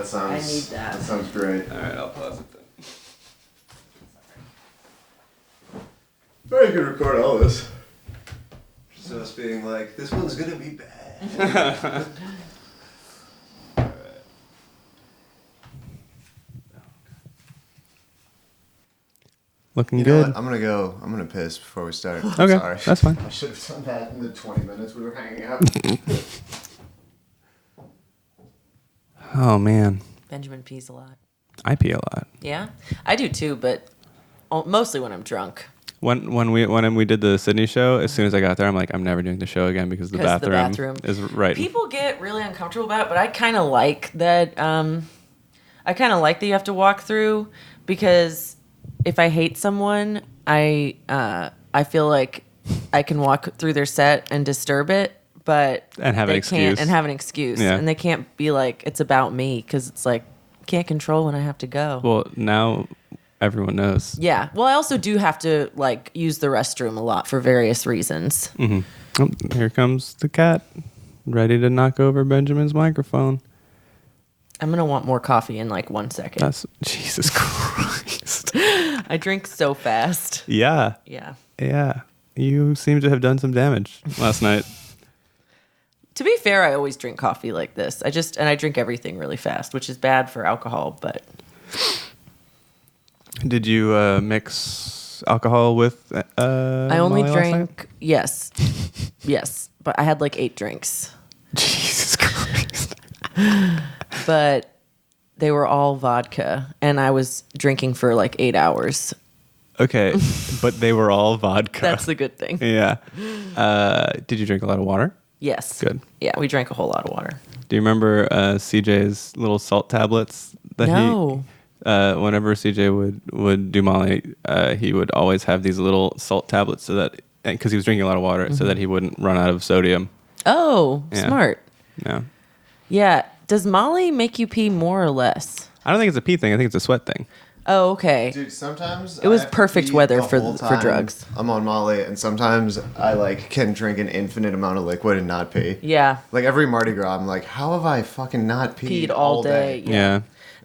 sounds. I need that. That sounds great. All right, I'll pause it then. Or you could record all this. Just us being like, this one's gonna be bad. Looking You know good. what? I'm gonna piss before we start. Okay, Sorry. that's fine. I should have done that in the 20 minutes we were hanging out. Oh man, Benjamin pees a lot. I pee a lot. Yeah, I do too, but mostly when I'm drunk. When we did the Sydney show, as soon as I got there, I'm like, I'm never doing the show again because the bathroom is right. People get really uncomfortable about it, but I kind of like that. I kind of like that you have to walk through, because if I hate someone, I feel like I can walk through their set and disturb it, but And have an excuse. Yeah. And they can't be like, it's about me, because it's like, can't control when I have to go. Well, now everyone knows. Yeah. Well, I also do have to like use the restroom a lot for various reasons. Mm-hmm. Oh, here comes the cat, ready to knock over Benjamin's microphone. I'm gonna want more coffee in like 1 second. That's Jesus Christ. I drink so fast. Yeah. Yeah. Yeah. You seem to have done some damage last night. To be fair, I always drink coffee like this. I drink everything really fast, which is bad for alcohol, but. Did you mix alcohol with I only Molly last night? drank, yes. Yes. But I had like 8 drinks. Jesus Christ. But they were all vodka, and I was drinking for like 8 hours. Okay, but they were all vodka. That's the good thing. Yeah. Did you drink a lot of water? Yes. Good. Yeah, we drank a whole lot of water. Do you remember CJ's little salt tablets that No. whenever CJ would do Molly, he would always have these little salt tablets so that, because he was drinking a lot of water, so that he wouldn't run out of sodium. Oh, Yeah. smart. Yeah. Yeah. Does Molly make you pee more or less? I don't think it's a pee thing. I think it's a sweat thing. Oh, okay. Dude, sometimes It was I have to perfect pee weather the for whole for time drugs. I'm on Molly, and sometimes I like can drink an infinite amount of liquid and not pee. Yeah. Like every Mardi Gras, I'm like, how have I fucking not peed all day? Yeah.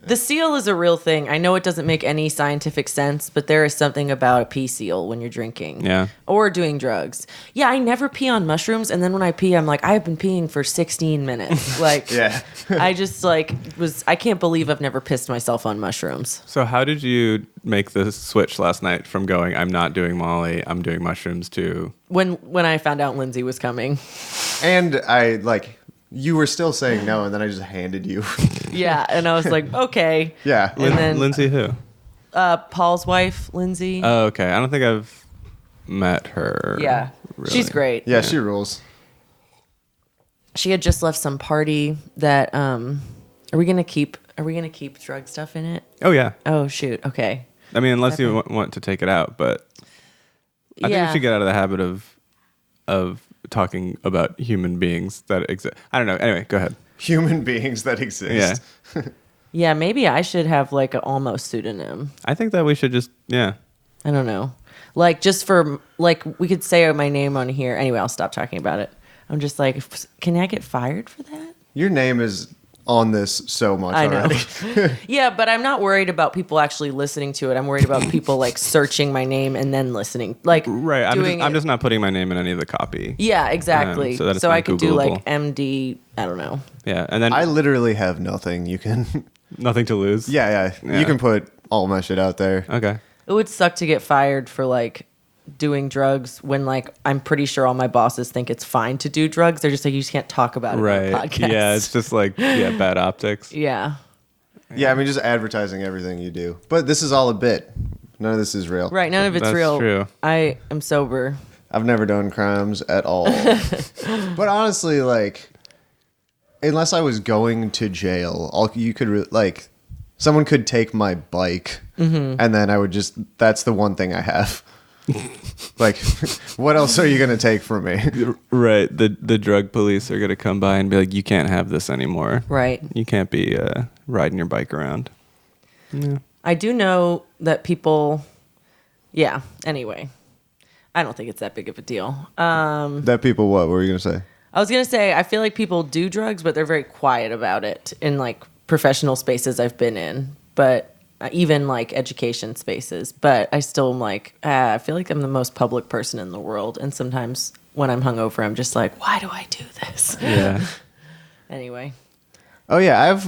The seal is a real thing. I know it doesn't make any scientific sense, but there is something about a pee seal when you're drinking. Yeah. Or doing drugs. Yeah, I never pee on mushrooms, and then when I pee, I'm like, I've been peeing for 16 minutes. Like, Yeah. I just like I can't believe I've never pissed myself on mushrooms. So how did you make the switch last night from going, I'm not doing Molly, I'm doing mushrooms, to... When I found out Lindsay was coming. And I like, you were still saying no, and then I just handed you. Yeah, and I was like, okay. Yeah. And then Lindsay who? Paul's wife, Lindsay. Oh, okay. I don't think I've met her. Yeah. really. She's great. Yeah, she rules. She had just left some party that are we gonna keep drug stuff in it? Oh, yeah. Oh shoot, okay. I mean, unless you Okay. want to take it out, but I think Yeah. you should get out of the habit of talking about human beings that exist. I don't know. Anyway, go ahead. Human beings that exist. Yeah. Yeah, maybe I should have like an almost pseudonym. I think that we should just, yeah. I don't know. Like just for like we could say my name on here. Anyway, I'll stop talking about it. I'm just like, can I get fired for that? Your name is on this so much I know. already. Yeah, but I'm not worried about people actually listening to it. I'm worried about people like searching my name and then listening. Like Right. doing I'm it- just not putting my name in any of the copy. Yeah, exactly. so that it's so I not could do Googleable. like MD. I don't know. Yeah. And then I literally have nothing. You can. nothing to lose. Yeah. Yeah. You can put all my shit out there. Okay. It would suck to get fired for like doing drugs when like I'm pretty sure all my bosses think it's fine to do drugs. They're just like, you just can't talk about it Right. on a podcast. Yeah. It's just like, bad optics. Yeah. Yeah, I mean, just advertising everything you do. But this is all a bit. None of this is real. Right. None of it's That's real. true. I am sober. I've never done crimes at all. But honestly, like, unless I was going to jail, you could, like, someone could take my bike, and then I would just, that's the one thing I have. Like, what else are you going to take from me? Right. The drug police are going to come by and be like, you can't have this anymore. Right. You can't be riding your bike around. Yeah. I do know that people. Yeah. Anyway, I don't think it's that big of a deal. That what were you going to say? I was gonna say I feel like people do drugs, but they're very quiet about it in like professional spaces I've been in, but even like education spaces. But I still am like, I feel like I'm the most public person in the world. And sometimes when I'm hungover, I'm just like, why do I do this? Yeah. Anyway. Oh yeah,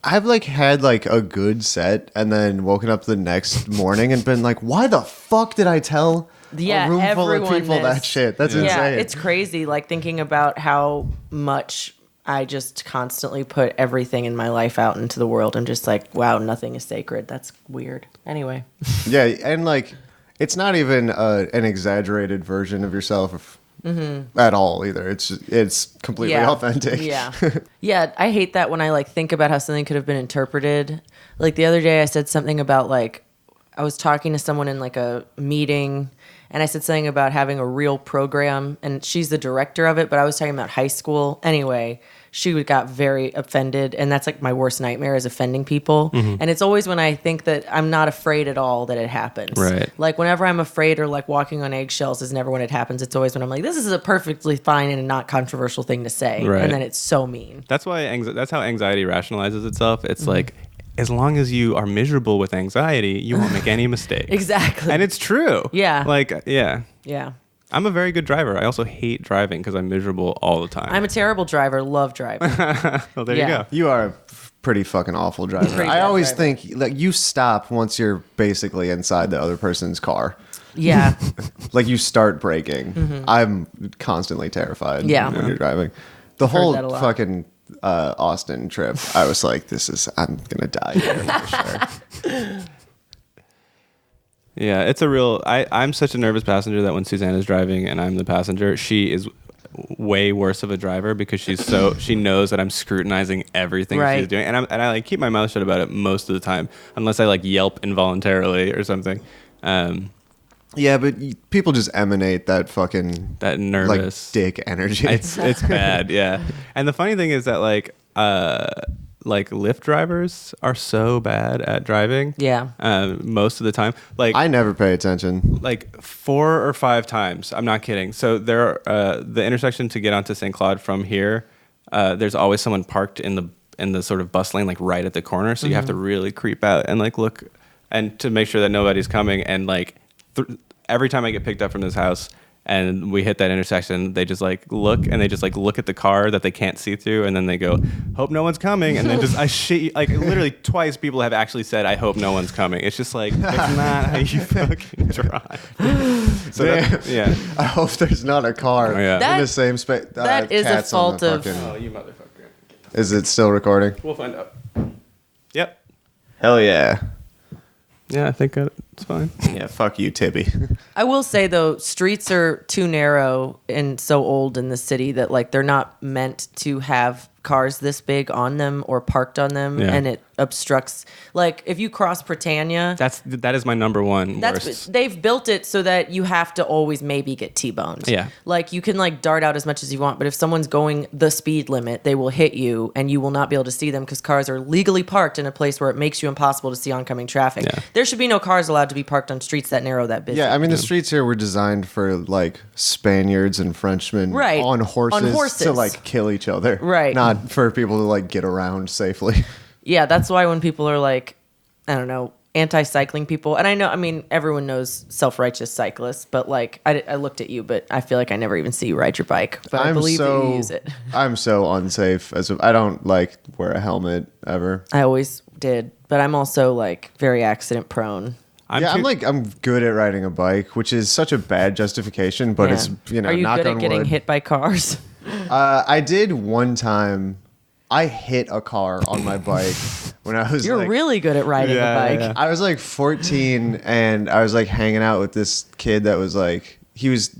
I've like had like a good set and then woken up the next morning and been like, why the fuck did I tell a room full of people that shit? That's insane. Yeah, it's crazy. Like thinking about how much I just constantly put everything in my life out into the world and just like, wow, nothing is sacred. That's weird. Anyway. Yeah, and like it's not even an exaggerated version of yourself at all either. It's completely authentic. Yeah. Yeah, I hate that when I like think about how something could have been interpreted. Like the other day I said something about like I was talking to someone in like a meeting and I said something about having a real program and she's the director of it, but I was talking about high school. Anyway, she got very offended, and that's like my worst nightmare is offending people. And it's always when I think that I'm not afraid at all that it happens. Right. Like whenever I'm afraid or like walking on eggshells is never when it happens. It's always when I'm like, this is a perfectly fine and not controversial thing to say. Right. And then it's so mean. That's why that's how anxiety rationalizes itself. It's like, as long as you are miserable with anxiety, you won't make any mistakes. Exactly. And it's true. Yeah. Like, yeah. Yeah. I'm a very good driver. I also hate driving because I'm miserable all the time. I'm a terrible driver. Love driving. Well, there Yeah. you go. You are a pretty fucking awful driver. Pretty I bad always driver. think like you stop once you're basically inside the other person's car. Yeah. Like you start braking. I'm constantly terrified Yeah. when you're driving. The whole that a lot. fucking Austin trip, I was like, I'm gonna die here for sure. Yeah, it's a real. I'm such a nervous passenger that when Susanna's driving and I'm the passenger, she is way worse of a driver because she knows that I'm scrutinizing everything Right. she's doing, and I like keep my mouth shut about it most of the time unless I like yelp involuntarily or something. Yeah, but people just emanate that fucking That nervous like dick energy. It's bad, yeah. And the funny thing is that like Lyft drivers are so bad at driving. Yeah. Most of the time, like I never pay attention. like 4 or 5 times. I'm not kidding. So there, the intersection to get onto St. Claude from here, there's always someone parked in the sort of bus lane, like right at the corner. So you have to really creep out and like look, and to make sure that nobody's coming. And like every time I get picked up from this house and we hit that intersection, they just like look and they just like look at the car that they can't see through, and then they go, "Hope no one's coming." And then just I shit you, like literally twice people have actually said, "I hope no one's coming." It's just like that's not how you fucking drive. So yeah. I hope there's not a car Oh, yeah. in the same space. that is a fault of- Oh, you motherfucker. Is it still recording? We'll find out. Yep. Hell yeah. Yeah, I think it's fine. Yeah, fuck you, Tibby. I will say though, streets are too narrow and so old in the city that like they're not meant to have cars this big on them or parked on them, Yeah. and it obstructs. Like if you cross Britannia, That is my number one worst. they've built it so that you have to always maybe get T-boned. Yeah. Like you can like dart out as much as you want, but if someone's going the speed limit, they will hit you and you will not be able to see them because cars are legally parked in a place where it makes you impossible to see oncoming traffic. Yeah. There should be no cars allowed to be parked on streets that narrow, that busy. Yeah, I mean, the streets here were designed for like Spaniards and Frenchmen Right. on horses to like kill each other. Right. Not for people to like get around safely. Yeah, that's why when people are like, I don't know, anti-cycling people, and I know, I mean, everyone knows self-righteous cyclists, but like, I looked at you, but I feel like I never even see you ride your bike, but I believe that you use it. I'm so unsafe. I don't like wear a helmet ever. I always did, but I'm also like very accident prone. I'm good at riding a bike, which is such a bad justification, but Yeah. it's, Are you knock good on at getting wood. hit by cars? I did one time. I hit a car on my bike when I was You're like, really good at riding a bike. yeah. I was like 14 and I was like hanging out with this kid that was like, he was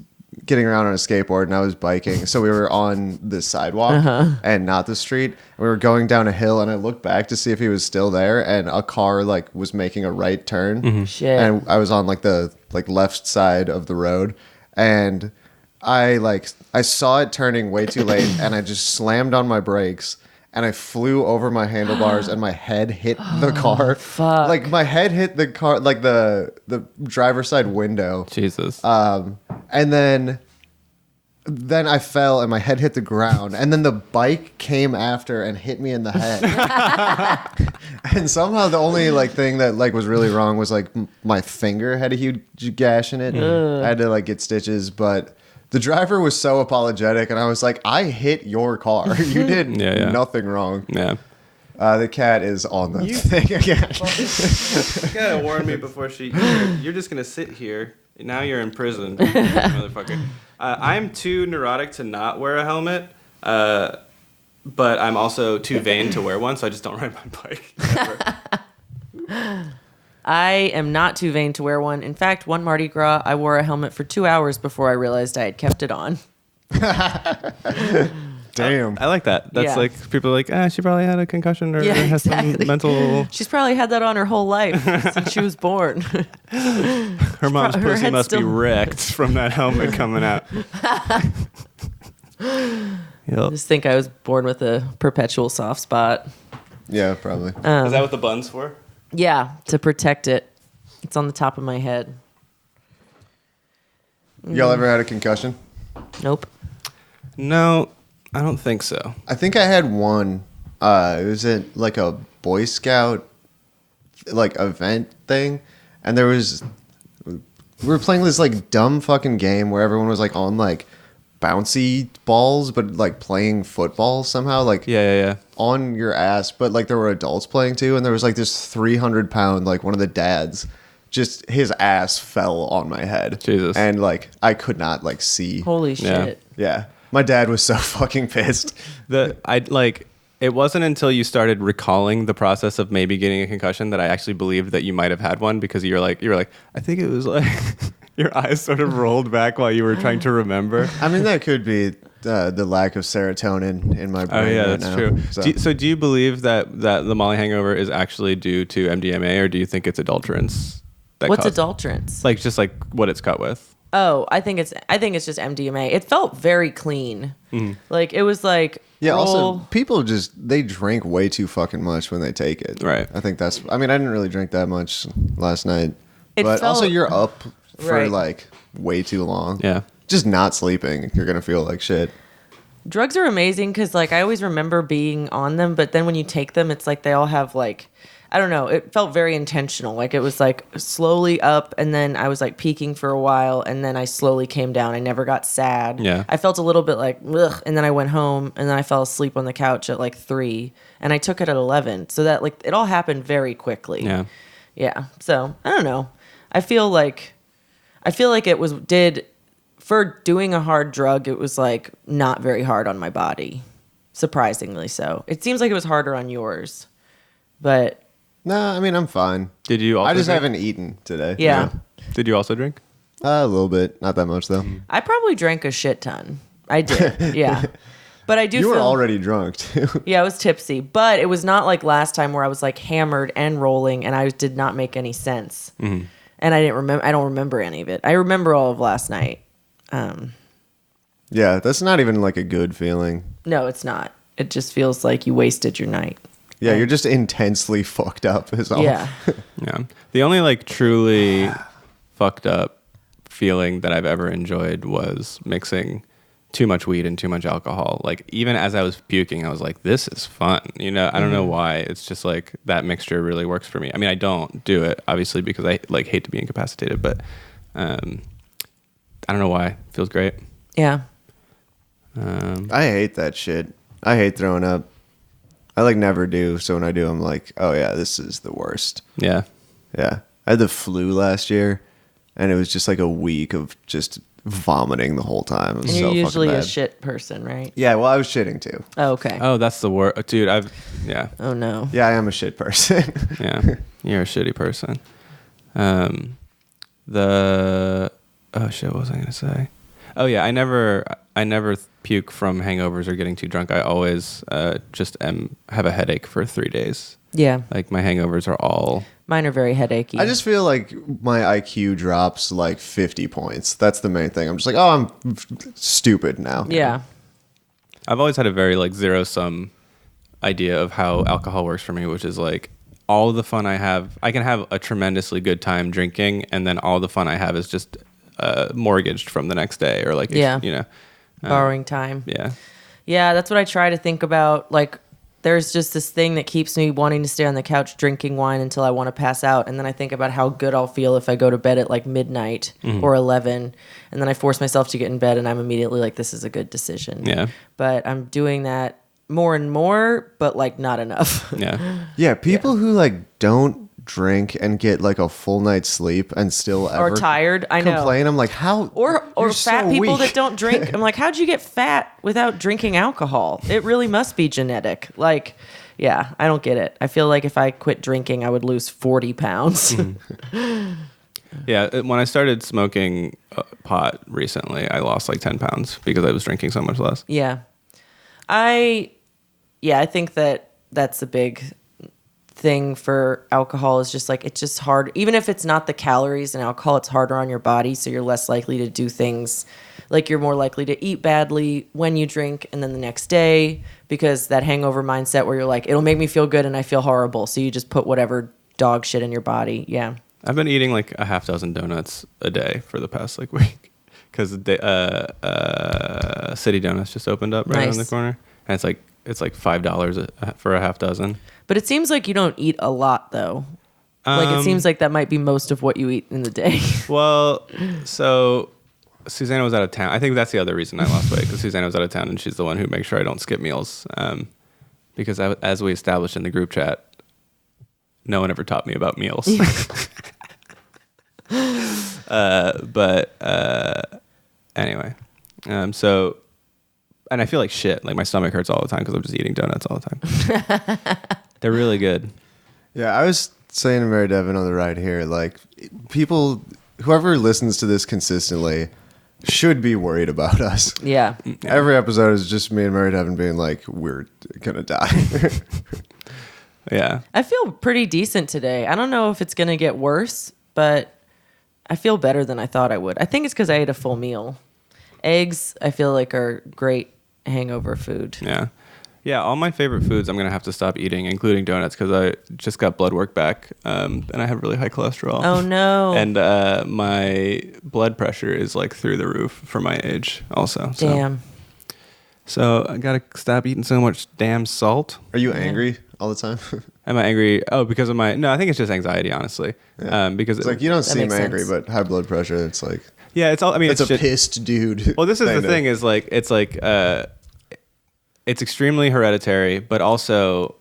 getting around on a skateboard and I was biking. So we were on the sidewalk and not the street. And we were going down a hill and I looked back to see if he was still there, and a car like was making a right turn. Shit. And I was on like the left side of the road, and I saw it turning way too late and I just slammed on my brakes. And I flew over my handlebars, and my head hit the car. fuck. Like my head hit the car, like the driver's side window. Jesus. And then then I fell and my head hit the ground, and then the bike came after and hit me in the head. And somehow the only like thing that like was really wrong was like my finger had a huge gash in it. I had to like get stitches, but the driver was so apologetic, and I was like, I hit your car. You did nothing wrong. Yeah. The cat is on the thing again. You gotta warn me before you're just gonna sit here. Now you're in prison, motherfucker. I'm too neurotic to not wear a helmet, but I'm also too vain to wear one, so I just don't ride my bike ever. I am not too vain to wear one. In fact, one Mardi Gras, I wore a helmet for 2 hours before I realized I had kept it on. Damn. I like that. That's like, people are like, she probably had a concussion or has some mental... She's probably had that on her whole life since she was born. Her mom's pussy must be wrecked from that helmet coming out. I just think I was born with a perpetual soft spot. Yeah, probably. Is that what the bun's for? Yeah, to protect it. It's on the top of my head. Y'all ever had a concussion? Nope. No, I don't think so. I think I had one. It was at like a Boy Scout like event thing, and we were playing this like dumb fucking game where everyone was like on like bouncy balls, but like playing football somehow, like on your ass. But like there were adults playing too, and there was like this 300-pound like one of the dads. Just his ass fell on my head. Jesus. And like I could not like see. Holy shit. Yeah. My dad was so fucking pissed. It wasn't until you started recalling the process of maybe getting a concussion that I actually believed that you might have had one, because you were like, I think it was like your eyes sort of rolled back while you were trying to remember. I mean, that could be the lack of serotonin in my brain. Oh yeah, right that's now. true. So do you believe that the Molly hangover is actually due to MDMA, or do you think it's adulterants? What's adulterants? Like just like what it's cut with. Oh, I think it's just MDMA. It felt very clean. Like it was like also people they drink way too fucking much when they take it. Right. I think I didn't really drink that much last night. But felt, also you're up for right. like way too long. Yeah. Just not sleeping, you're gonna feel like shit. Drugs are amazing because like I always remember being on them, but then when you take them, it's like they all have like, I don't know, it felt very intentional. Like it was like slowly up, and then I was like peaking for a while, and then I slowly came down. I never got sad. Yeah. I felt a little bit like, ugh, and then I went home, and then I fell asleep on the couch at like 3, and I took it at 11. So that like it all happened very quickly. Yeah. Yeah. So I don't know. I feel like for doing a hard drug, it was like not very hard on my body. Surprisingly so. It seems like it was harder on yours. But Nah, I mean I'm fine. Did you also I just drink? haven't eaten today. yeah. Did you also drink? A little bit. Not that much though. I probably drank a shit ton. I did. Yeah. But I do You were feel already drunk too. Yeah, I was tipsy, but it was not like last time where I was like hammered and rolling and I did not make any sense. And I don't remember any of it. I remember all of last night. Yeah, that's not even like a good feeling. No, it's not. It just feels like you wasted your night. Yeah, you're just intensely fucked up is all. Yeah. Yeah. The only like truly fucked up feeling that I've ever enjoyed was mixing too much weed and too much alcohol. Like even as I was puking, I was like, this is fun. You know, I don't know why. It's just like that mixture really works for me. I mean, I don't do it obviously because I like hate to be incapacitated, but I don't know why. It feels great. Yeah. I hate that shit. I hate throwing up. I like never do. So when I do, I'm like, oh yeah, this is the worst. Yeah. Yeah. I had the flu last year, and it was just like a week of just vomiting the whole time. It was And so you're fucking usually a bad. shit person, right? Yeah, well, I was shitting too. Oh, okay. Oh, that's the word. Dude, yeah. Oh, no. Yeah, I am a shit person. Yeah. You're a shitty person. Oh shit, what was I going to say? Oh yeah, I never puke from hangovers or getting too drunk. I always just have a headache for 3 days. Yeah. Like my hangovers are all... Mine are very headachy. I just feel like my IQ drops like 50 points. That's the main thing. I'm just like, oh, I'm stupid now. Yeah. I've always had a very like zero-sum idea of how alcohol works for me, which is like all the fun I have. I can have a tremendously good time drinking, and then all the fun I have is just mortgaged from the next day, or like, Yeah. you know. Borrowing time. Yeah. Yeah, that's what I try to think about. Like, there's just this thing that keeps me wanting to stay on the couch drinking wine until I want to pass out. And then I think about how good I'll feel if I go to bed at like midnight or 11. And then I force myself to get in bed and I'm immediately like, this is a good decision. Yeah. But I'm doing that more and more, but like not enough. Yeah. Yeah, people who like don't drink and get like a full night's sleep and still ever Or tired. I know. complain. I'm like, how? Or you're fat so people weak. that don't drink. I'm like, how'd you get fat without drinking alcohol? It really must be genetic. Like, yeah, I don't get it. I feel like if I quit drinking, I would lose 40 pounds. Yeah. When I started smoking pot recently, I lost like 10 pounds because I was drinking so much less. Yeah. I think that's a big thing for alcohol is just like, it's just hard. Even if it's not the calories in alcohol, it's harder on your body. So you're less likely to do things like you're more likely to eat badly when you drink and then the next day because that hangover mindset where you're like, it'll make me feel good and I feel horrible. So you just put whatever dog shit in your body. Yeah. I've been eating like a half dozen donuts a day for the past like week because City Donuts just opened up right Nice. on the corner. And it's like $5 for a half dozen. But it seems like you don't eat a lot though. Like it seems like that might be most of what you eat in the day. Well, so Susanna was out of town. I think that's the other reason I lost weight because Susanna was out of town and she's the one who makes sure I don't skip meals. Because as we established in the group chat, no one ever taught me about meals. Anyway, so, and I feel like shit. Like my stomach hurts all the time because I'm just eating donuts all the time. They're really good. Yeah, I was saying to Mary Devin on the ride here, like people, whoever listens to this consistently should be worried about us. Yeah. Every episode is just me and Mary Devin being like, we're gonna die. Yeah. I feel pretty decent today. I don't know if it's going to get worse, but I feel better than I thought I would. I think it's because I ate a full meal. Eggs, I feel like, are great hangover food. Yeah. Yeah, all my favorite foods I'm going to have to stop eating, including donuts, because I just got blood work back, and I have really high cholesterol. Oh, no. And my blood pressure is like through the roof for my age also. So. Damn. So I got to stop eating so much damn salt. Are you angry all the time? Am I angry? Oh, because of my... No, I think it's just anxiety, honestly. Yeah. Because It's like you don't That seem makes angry, sense. but high blood pressure, it's like... Yeah, it's all... I mean, It's a shit. pissed dude. Well, this is the thing is like... It's like... it's extremely hereditary, but also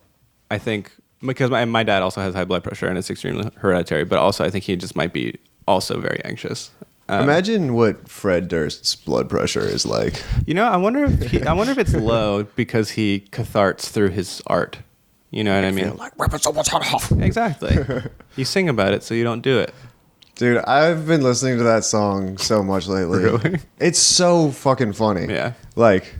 I think... Because my dad also has high blood pressure and it's extremely hereditary, but also I think he just might be also very anxious. Imagine what Fred Durst's blood pressure is like. You know, I wonder if it's low because he catharts through his art. You know what I mean? Like ripping someone's heart off. Exactly. You sing about it, so you don't do it. Dude, I've been listening to that song so much lately. Really? It's so fucking funny. Yeah. Like,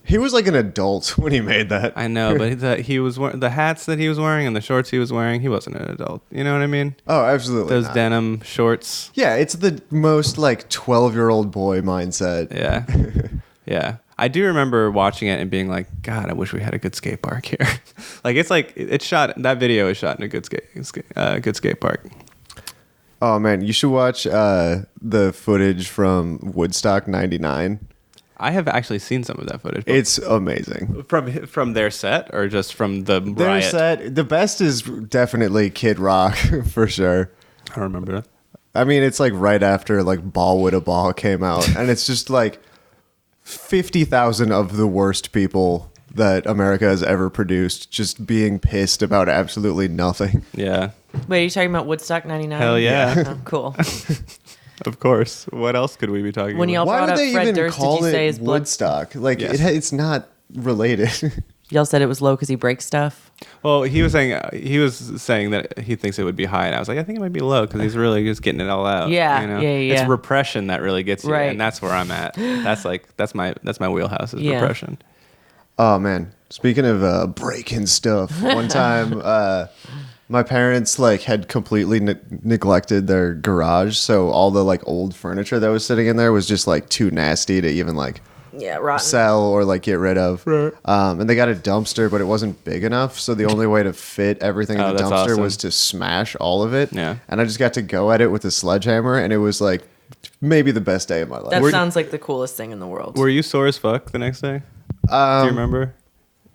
he was like an adult when he made that. I know, but he was the hats that he was wearing and the shorts he was wearing. He wasn't an adult. You know what I mean? Oh, absolutely. Those not. denim shorts. Yeah, it's the most like 12-year-old boy mindset. Yeah, yeah. I do remember watching it and being like, God, I wish we had a good skate park here. It's shot. That video is shot in a good skate park. Oh man, you should watch the footage from Woodstock '99. I have actually seen some of that footage. It's amazing. From their set or just from the Their riot? set, the best is definitely Kid Rock for sure. I don't remember that. I mean, it's like right after like Ball with a Ball came out, and it's just like 50,000 of the worst people that America has ever produced just being pissed about absolutely nothing. Yeah, Wait, are you talking about Woodstock 99? hell yeah, Oh, cool. of course. What else could we be talking When about? y'all Why brought did up they Fred even Durst, did call you say it his blood? Woodstock? Like Yes. it's not related. Y'all said it was low because he breaks stuff? Well, he was saying that he thinks it would be high, and I was like, I think it might be low because he's really just getting it all out. Yeah, you know? yeah. It's repression that really gets you, Right. and that's where I'm at. That's my wheelhouse is Yeah. repression. Oh man, speaking of breaking stuff, one time my parents like had completely neglected their garage, so all the like old furniture that was sitting in there was just like too nasty to even like Yeah, rotten. sell or like get rid of. Right. And they got a dumpster, but it wasn't big enough, so the only way to fit everything in Oh, the that's dumpster awesome. was to smash all of it. Yeah. And I just got to go at it with a sledgehammer, and it was like maybe the best day of my life. That sounds like the coolest thing in the world. Were you sore as fuck the next day? Do you remember?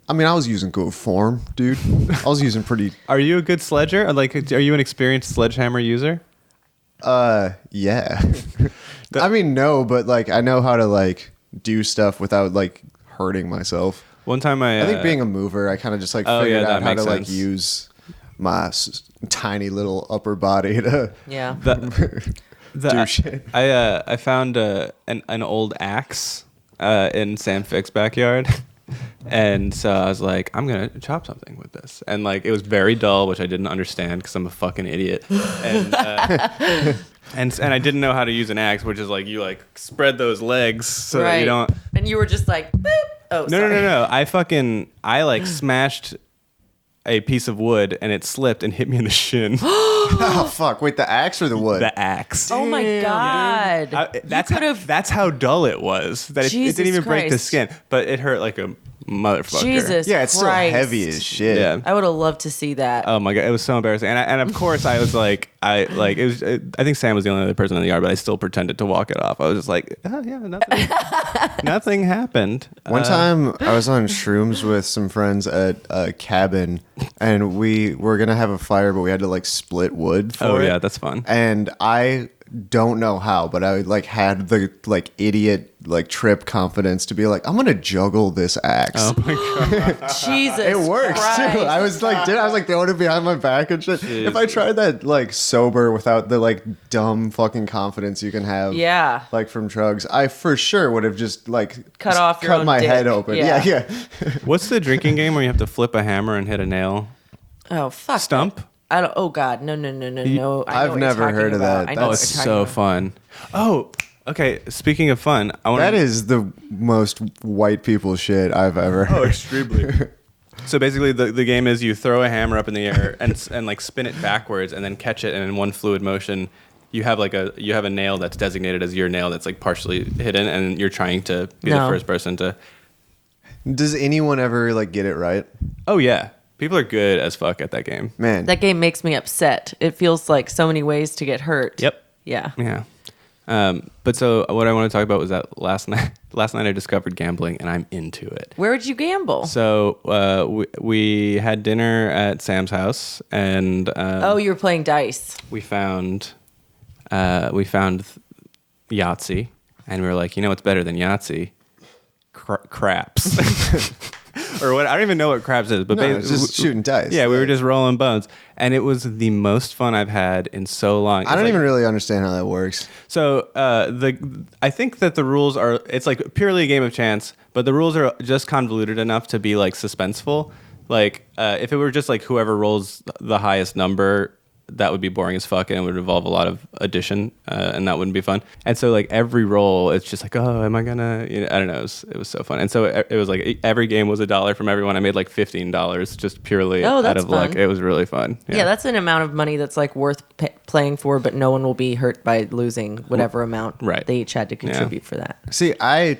I mean, I was using good form, dude. I was using pretty. Are you a good sledger? Or like, are you an experienced sledgehammer user? Yeah. I mean, no, but like I know how to like do stuff without like hurting myself. One time I think being a mover, I kind of just like Oh, figured yeah, out that how to makes like sense. use my tiny little upper body to Yeah. do shit. I found an old axe in Sam Fick's backyard. And so I was like, I'm going to chop something with this. And like, it was very dull, which I didn't understand because I'm a fucking idiot. And, and I didn't know how to use an axe, which is like, you like spread those legs so that you don't. And you were just like, boop. Oh, No, sorry. no. I like smashed a piece of wood and it slipped and hit me in the shin. Oh fuck! Wait, the axe or the wood? The axe. Oh my God. That's how dull it was. That it didn't even break the Christ. skin, but it hurt like a motherfucker. Jesus Yeah, it's Christ. so heavy as shit. Yeah. I would have loved to see that. Oh my god, it was so embarrassing. And of course, I was like, I think Sam was the only other person in the yard, but I still pretended to walk it off. I was just like, oh yeah, nothing, nothing happened. One time I was on shrooms with some friends at a cabin, and we were gonna have a fire, but we had to like split wood for Oh it. yeah, that's fun. And I don't know how, but I like had the like idiot like trip confidence to be like, I'm gonna juggle this axe. Oh my god. Jesus It works Christ. too. I was like, dude, I was like throwing it behind my back and shit. If I tried that like sober without the like dumb fucking confidence you can have, Yeah. like from drugs, I for sure would have just like Cut off your own my dick. head open. Yeah. Yeah. What's the drinking game where you have to flip a hammer and hit a nail? Oh, fuck. Stump? I don't. Oh God, no. I know I've what never you're talking heard of about. that. I know Oh, what it's you're talking so about. fun. Oh, okay. Speaking of fun, I want That is the most white people shit I've ever heard. Oh, extremely. So basically, the game is you throw a hammer up in the air and like spin it backwards and then catch it, and in one fluid motion, you have a nail that's designated as your nail that's like partially hidden, and you're trying to be the No. first person to. Does anyone ever like get it right? Oh yeah, people are good as fuck at that game. Man, That game makes me upset. It feels like so many ways to get hurt. Yep. Yeah. Yeah. But so what I want to talk about was that last night I discovered gambling and I'm into it. Where would you gamble? So we had dinner at Sam's house and Oh, you were playing dice. we found Yahtzee and we were like, you know what's better than Yahtzee? Craps. Or what? I don't even know what craps is, but no, it's just shooting dice. Yeah, we were just rolling bones, and it was the most fun I've had in so long. I don't even really understand how that works. So I think that the rules are, it's like purely a game of chance, but the rules are just convoluted enough to be like suspenseful. Like if it were just like whoever rolls the highest number, that would be boring as fuck and it would involve a lot of addition and that wouldn't be fun. And so like every roll, it's just like, oh, am I gonna, I don't know. It was so fun. And so it was like every game was $1 from everyone. I made like $15 just purely out that's of luck. fun. It was really fun. Yeah, that's an amount of money that's like worth playing for, but no one will be hurt by losing whatever amount Right. they each had to contribute for that. See, I'm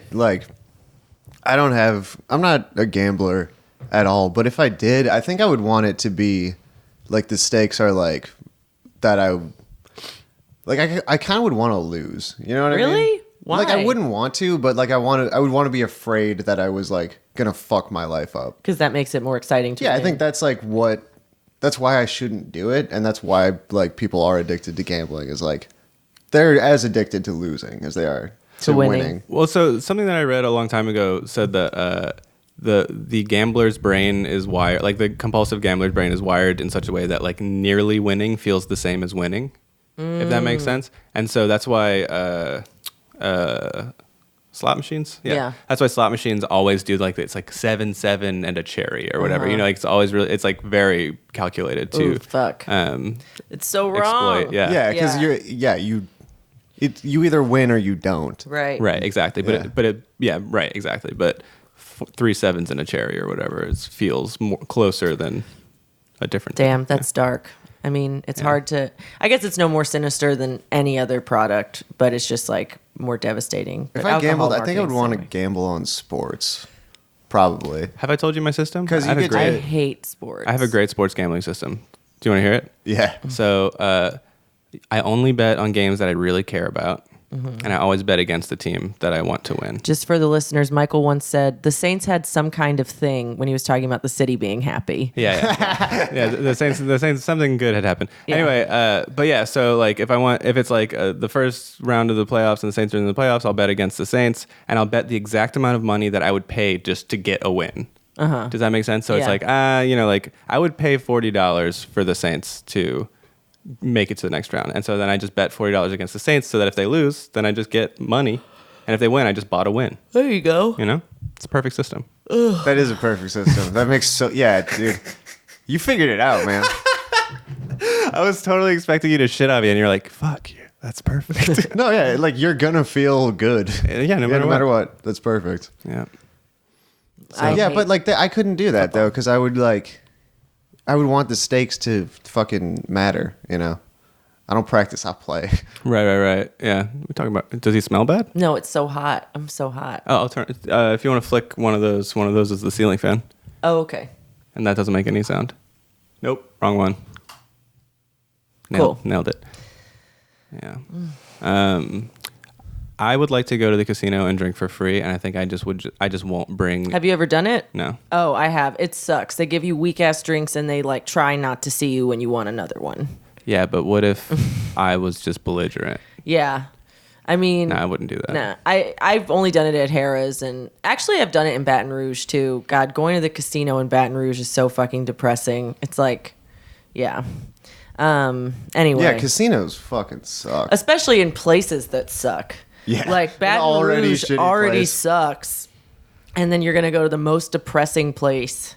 not a gambler at all, but if I did, I think I would want it to be like the stakes are like that I kind of would want to lose. You know what I mean? Really? Why? Like I wouldn't want to, but like I would want to be afraid that I was like gonna fuck my life up. Because that makes it more exciting to Yeah, I win. think that's why I shouldn't do it, and that's why like people are addicted to gambling is like they're as addicted to losing as they are to winning. Well, so something that I read a long time ago said that the gambler's brain is wired, like the compulsive gambler's brain is wired in such a way that like nearly winning feels the same as winning, if that makes sense. And so that's why slot machines, Yeah. that's why slot machines always do like it's like 7-7 and a cherry or whatever. Uh-huh. Like it's always really, it's like very calculated to Ooh, fuck. It's so wrong. exploit. Yeah. Yeah, because Yeah. you either win or you don't. Right. Right, exactly. Yeah. Right, exactly. But 3 sevens and a cherry or whatever, it feels more closer than a different. Damn, that's dark. I mean, it's hard to. I guess it's no more sinister than any other product, but it's just like more devastating. If But I alcohol gambled, I think I would marketing's want to the same way. gamble on sports. Probably. Have I told you my system? 'Cause I have you a get to- I great. hate sports. I have a great sports gambling system. Do you want to hear it? Yeah. So I only bet on games that I really care about. And I always bet against the team that I want to win. Just for the listeners, Michael once said the Saints had some kind of thing when he was talking about the city being happy. Yeah. The Saints, something good had happened. Yeah. Anyway, but yeah, so like if it's like the first round of the playoffs and the Saints are in the playoffs, I'll bet against the Saints, and I'll bet the exact amount of money that I would pay just to get a win. Does that make sense? So it's like, like I would pay $40 for the Saints to make it to the next round. And so then I just bet $40 against the Saints so that if they lose, then I just get money. And if they win, I just bought a win. There you go. You know? It's a perfect system. That is a perfect system. That makes dude. You figured it out, man. I was totally expecting you to shit on me, and you're like, fuck you. That's perfect. No, yeah, like you're gonna feel good. Yeah, no matter what. That's perfect. Yeah. But like I couldn't do that though, because I would want the stakes to fucking matter, you know. I don't practice, I play. Right. Yeah. We're talking about, does he smell bad? No, it's so hot. I'm so hot. Oh, I'll turn, if you want to flick one of those is the ceiling fan. Oh, okay. And that doesn't make any sound. Nope. Wrong one. Cool. Nailed it. Yeah. I would like to go to the casino and drink for free, and I think I just won't bring. Have you ever done it? No. Oh, I have. It sucks. They give you weak ass drinks and they like try not to see you when you want another one. Yeah, but what if I was just belligerent? Yeah. I mean, I wouldn't do that. Nah. I've only done it at Harrah's, and actually I've done it in Baton Rouge too. God, going to the casino in Baton Rouge is so fucking depressing. It's like, yeah. Anyway. Yeah, casinos fucking suck. Especially in places that suck. Yeah. Like Baton Rouge already sucks. And then you're going to go to the most depressing place.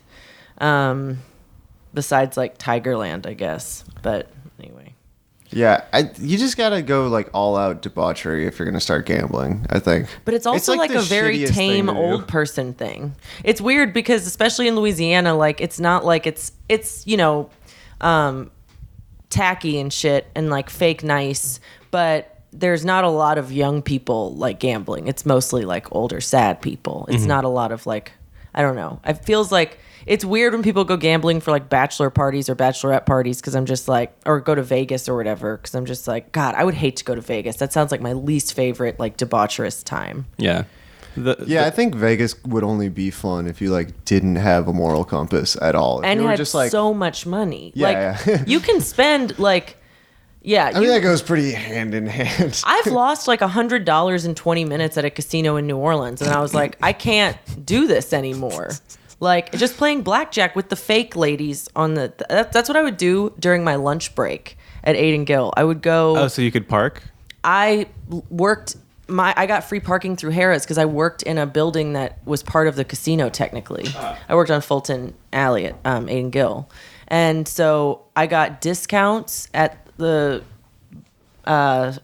Besides like Tigerland, I guess. But anyway. Yeah, you just gotta go like all out debauchery if you're gonna start gambling, I think. But it's also like a very tame old person thing. It's weird because especially in Louisiana, like it's not like it's tacky and shit and like fake nice, but there's not a lot of young people like gambling. It's mostly like older sad people. It's not a lot of like, I don't know. It feels like it's weird when people go gambling for like bachelor parties or bachelorette parties because I'm just like, or go to Vegas or whatever because I'm just like, God, I would hate to go to Vegas. That sounds like my least favorite like debaucherous time. Yeah. I think Vegas would only be fun if you like didn't have a moral compass at all. If and you were had just like so much money. Yeah, like you can spend like, yeah. I mean that goes pretty hand in hand. I've lost like $100 in 20 minutes at a casino in New Orleans, and I was like, I can't do this anymore. Like just playing blackjack with the fake ladies on that's what I would do during my lunch break at Aiden Gill. I would go. Oh, so you could park? I got free parking through Harrah's because I worked in a building that was part of the casino technically. I worked on Fulton Alley at Aiden Gill. And so I got discounts at the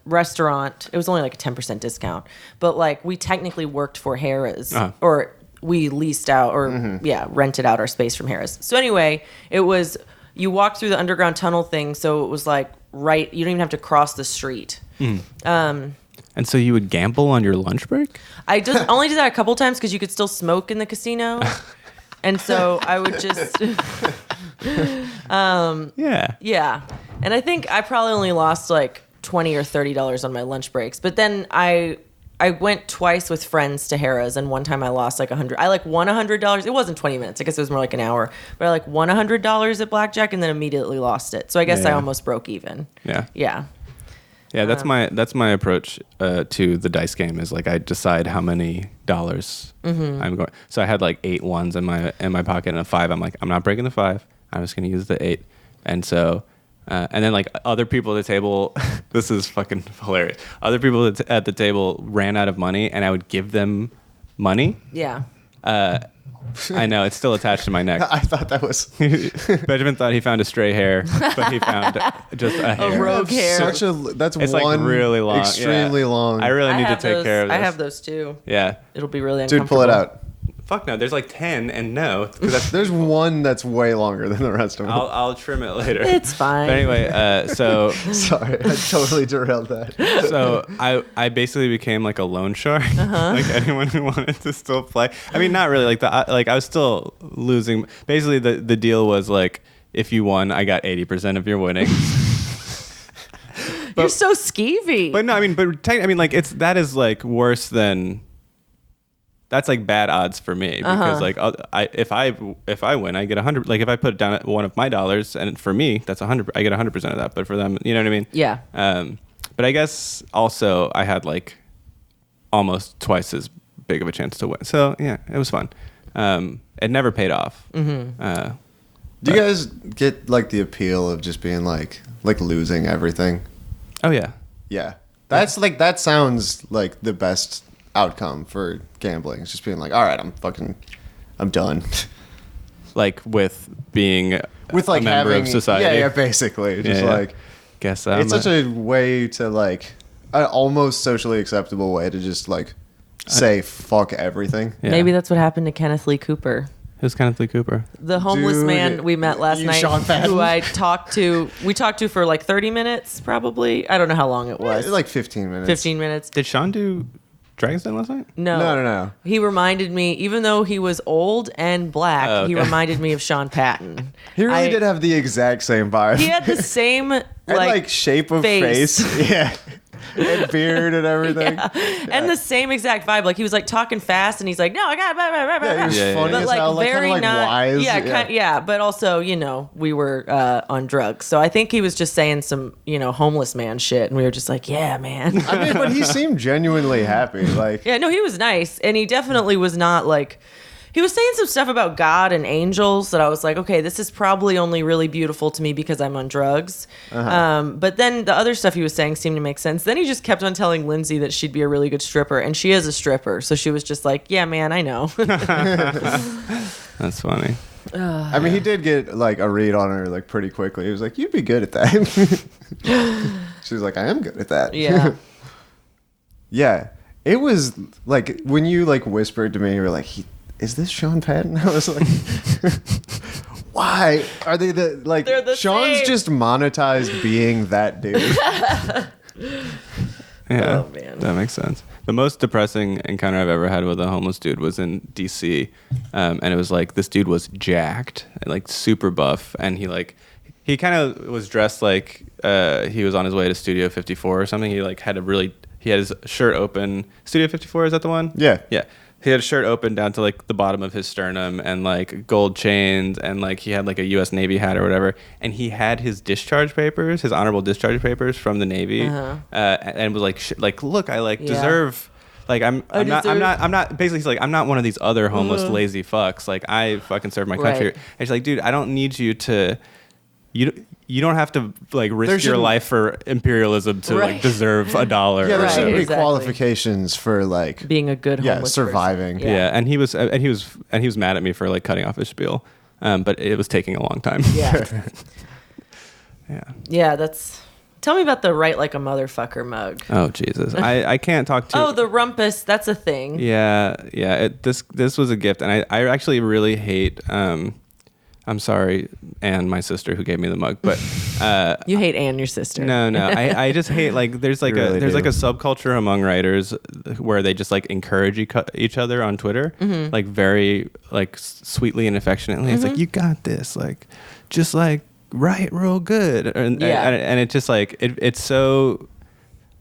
restaurant. It was only like a 10% discount. But like we technically worked for Harrah's or we leased out or rented out our space from Harrah's. So anyway, it was you walk through the underground tunnel thing, so it was like right. You don't even have to cross the street. And so you would gamble on your lunch break? I just only did that a couple times because you could still smoke in the casino, and so I would just yeah. And I think I probably only lost like $20 or $30 on my lunch breaks, but then I went twice with friends to Harrah's, and one time I lost like $100. I like won $100. It wasn't 20 minutes. I guess it was more like an hour. But I like won $100 at blackjack and then immediately lost it. So I guess I almost broke even. Yeah. Yeah. Yeah, that's my approach to the dice game is like I decide how many dollars I'm going. So I had like 8 ones in my pocket and a 5. I'm like, I'm not breaking the 5. I'm just gonna use the 8. And so and then like other people at the table, this is fucking hilarious. Other people at the table ran out of money, and I would give them money. Yeah. I know it's still attached to my neck. I thought that was Benjamin thought he found a stray hair, but he found just a hair. A rogue hair. That's It's one like really long, extremely long. I really need to take care of this. I have those too. Yeah. It'll be really uncomfortable. Dude, pull it out. Fuck no. There's like 10, and no. There's one that's way longer than the rest of them. I'll trim it later. It's fine. But anyway, so sorry, I totally derailed that. So I basically became like a loan shark. Like anyone who wanted to still play. I mean, not really. Like I was still losing. Basically, the deal was like if you won, I got 80% of your winnings. You're so skeevy. But no, I mean, like that is like worse than. That's like bad odds for me because like if I win, I get 100. Like if I put down one of my dollars, and for me that's 100. I get 100% of that. But for them, you know what I mean? Yeah. But I guess also I had like almost twice as big of a chance to win. So yeah, it was fun. It never paid off. Mm-hmm. Do you guys get like the appeal of just being like losing everything? Oh yeah. Yeah. That's like, that sounds like the best outcome for gambling. It's just being like, all right, I'm done. Like with being With like a member having, of society. Yeah, basically. Just like, guess it's such a way to like, an almost socially acceptable way to just like say fuck everything. Yeah. Maybe that's what happened to Kenneth Lee Cooper. Who's Kenneth Lee Cooper? The homeless Dude, man we met last night, Sean Patton? who I talked to. We talked to for like 30 minutes, probably. I don't know how long it was. Like 15 minutes. 15 minutes. Did Sean do Dragon's Den last night? No. He reminded me, even though he was old and black, he reminded me of Sean Patton. He really did have the exact same vibe. He had the same like shape of face. Yeah. And beard and everything. Yeah. And the same exact vibe. Like he was like talking fast and he's like, no, I got it. Yeah, he was funny But as like hell, like very kind of like not wise. yeah, but also, we were on drugs. So I think he was just saying some, homeless man shit and we were just like, yeah, man. I mean, but he seemed genuinely happy. Like, Yeah, no, he was nice, and he definitely was not like. He was saying some stuff about God and angels that I was like, okay, this is probably only really beautiful to me because I'm on drugs. But then the other stuff he was saying seemed to make sense. Then he just kept on telling Lindsay that she'd be a really good stripper, and she is a stripper. So she was just like, yeah, man, I know. That's funny. I mean, he did get like a read on her like pretty quickly. He was like, you'd be good at that. She was like, I am good at that. Yeah. Yeah. It was like when you like whispered to me, you were like, is this Sean Patton? I was like, why are they They're the Sean's same. just monetized being that dude. Yeah, Oh, man. that makes sense. The most depressing encounter I've ever had with a homeless dude was in DC, and it was like this dude was jacked, like super buff, and he kind of was dressed like he was on his way to Studio 54 or something. He had his shirt open. Studio 54, is that the one? Yeah. Yeah. He had a shirt open down to like the bottom of his sternum and like gold chains, and like he had like a U.S. Navy hat or whatever. And he had his discharge papers, his honorable discharge papers from the Navy, and was like, look, I deserve. Like I'm not. Basically, he's like, I'm not one of these other homeless lazy fucks. Like I fucking serve my country. Right. And she's like, dude, I don't need you to. You don't have to like risk your life for imperialism to like deserve $1. Yeah, there Right, shouldn't be exactly. qualifications for like Being a good homeless surviving. person. Yeah, and he was mad at me for like cutting off his spiel, but it was taking a long time. Yeah. Yeah. Yeah, tell me about the Write Like a Motherfucker mug. Oh Jesus, I can't talk to. Oh, the rumpus, that's a thing. Yeah. This was a gift, and I actually really hate. I'm sorry, Anne, my sister, who gave me the mug, but You hate Anne, your sister. no, I just hate like there's like You really there's do. like a subculture among writers where they just like encourage each other on Twitter, like very like sweetly and affectionately. It's like, you got this, like just like write real good, and it's just like it's so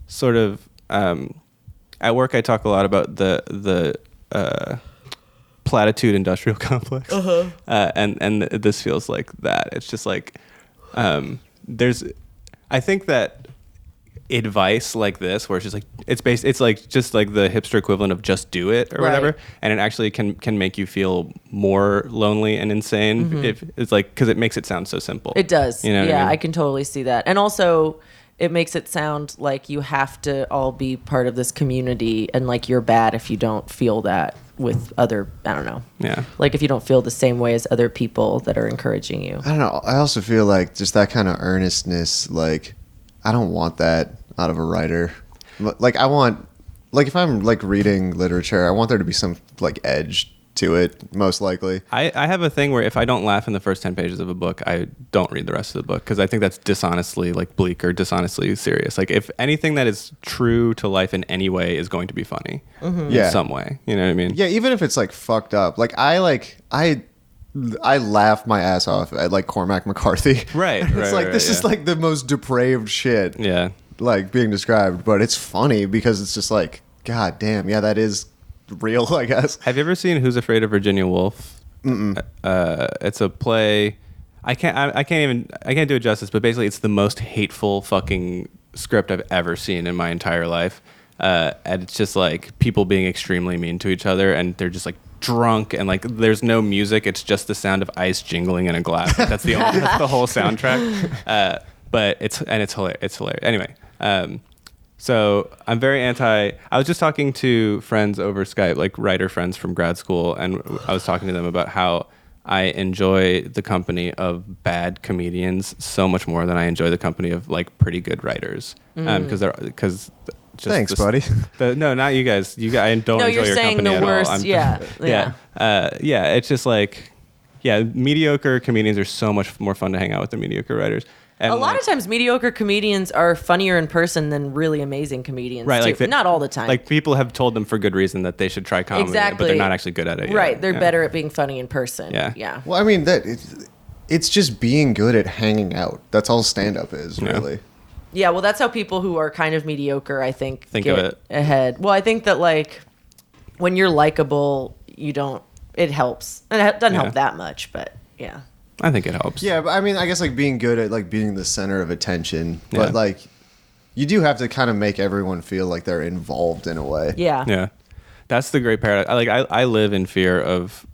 sort of at work. I talk a lot about the platitude industrial complex, and this feels like that. It's just like I think that advice like this, where it's just like it's like just like the hipster equivalent of just do it or whatever, and it actually can make you feel more lonely and insane if it's like, because it makes it sound so simple. It does. You know what I mean? I can totally see that. And also, it makes it sound like you have to all be part of this community, and like you're bad if you don't feel that with other, I don't know. Yeah. Like if you don't feel the same way as other people that are encouraging you. I don't know. I also feel like just that kind of earnestness, like I don't want that out of a writer. Like I want, like if I'm like reading literature, I want there to be some like edge to it, most likely. I have a thing where if I don't laugh in the first 10 pages of a book, I don't read the rest of the book, because I think that's dishonestly like bleak or dishonestly serious. Like if anything that is true to life in any way is going to be funny in some way, you know what I mean? Yeah, even if it's like fucked up. Like I laugh my ass off at like Cormac McCarthy. Right, It's right, like right, this is yeah. like the most depraved shit. Yeah. like being described, but it's funny because it's just like, God damn, yeah, that is real, I guess. Have you ever seen Who's Afraid of Virginia Woolf? It's a play. I can't do it justice, but basically it's the most hateful fucking script I've ever seen in my entire life. And it's just like people being extremely mean to each other, and they're just like drunk, and like there's no music. It's just the sound of ice jingling in a glass. Like, that's the whole soundtrack. But it's hilarious. It's hilarious. Anyway, so I'm very anti. I was just talking to friends over Skype, like writer friends from grad school, and I was talking to them about how I enjoy the company of bad comedians so much more than I enjoy the company of like pretty good writers. Because thanks, buddy. No, not you guys. I don't No, enjoy you're your saying company the at worst. all. Yeah. It's just like, mediocre comedians are so much more fun to hang out with than mediocre writers. And a lot of times, mediocre comedians are funnier in person than really amazing comedians. Right, too. like Not all the time. Like people have told them for good reason that they should try comedy, Exactly. but they're not actually good at it. Right, yet. they're better at being funny in person. Yeah. Well, I mean, it's just being good at hanging out. That's all stand-up is, really. Yeah, well, that's how people who are kind of mediocre, I think of get it. ahead. Well, I think that, like, when you're likable, it helps. And it doesn't help that much, but yeah. I think it helps. Yeah, but I mean, I guess like being good at like being the center of attention, but Yeah. like you do have to kind of make everyone feel like they're involved in a way. Yeah. Yeah. That's the great paradox. I live in fear of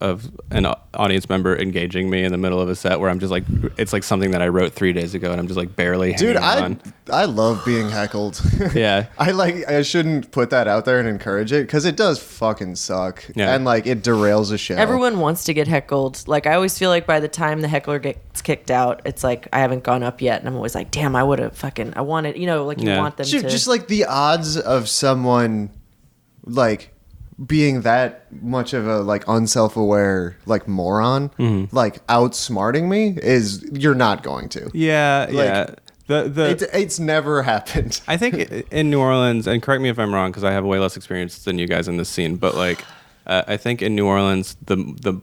an audience member engaging me in the middle of a set where I'm just like, it's like something that I wrote 3 days ago and I'm just like barely hanging on. I love being heckled. Yeah. I shouldn't put that out there and encourage it because it does fucking suck. Yeah. And like it derails a show. Everyone wants to get heckled. Like, I always feel like by the time the heckler gets kicked out, it's like I haven't gone up yet. And I'm always like, damn, I would have I wanted, like you want them to. Just like the odds of someone like being that much of a like unself-aware like moron like outsmarting me is you're not going to. Yeah. It's never happened. I think in New Orleans, and correct me if I'm wrong because I have way less experience than you guys in this scene, but like I think in New Orleans the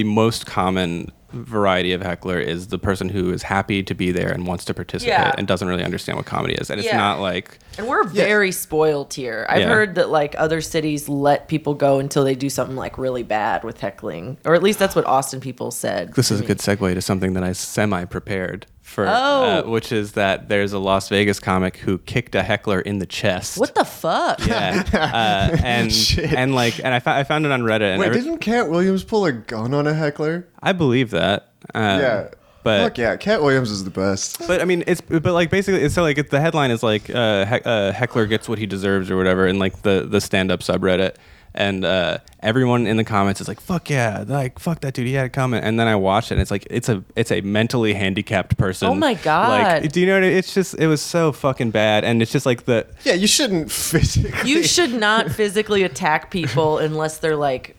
most common variety of heckler is the person who is happy to be there and wants to participate and doesn't really understand what comedy is, and it's not like. And we're very spoiled here. I've heard that like other cities let people go until they do something like really bad with heckling, or at least that's what Austin people said. This is a good segue to something that I semi-prepared for, which is that there's a Las Vegas comic who kicked a heckler in the chest. What the fuck? Yeah, and I found it on Reddit. And Wait, didn't Cat Williams pull a gun on a heckler? I believe that. But fuck yeah, Cat Williams is the best. But I mean, basically it's so like the headline is like heckler gets what he deserves or whatever in like the stand-up subreddit, and everyone in the comments is like, fuck yeah, like fuck that dude, he had a comment. And then I watched it and it's like it's a mentally handicapped person. Oh my God. Like, do you know what it was so fucking bad, and it's just like you shouldn't physically. You should not physically attack people unless they're like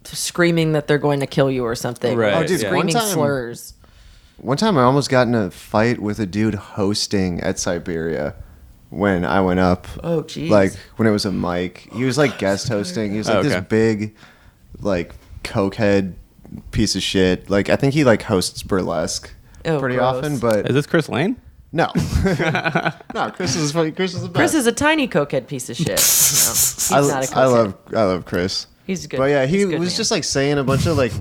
screaming that they're going to kill you or something. Right. Or Oh, dude, screaming one time- slurs. One time I almost got in a fight with a dude hosting at Siberia when I went up. Oh, jeez. Like when it was a mic. He was like guest hosting. He was like this big, like cokehead piece of shit. Like I think he like hosts burlesque pretty gross. often. But is this Chris Lane? no, no. Chris is funny. Chris is the best. Chris is a tiny cokehead piece of shit. No, he's not a cokehead. I love Chris. He's good. But yeah, he He's a good was man. just like saying a bunch of like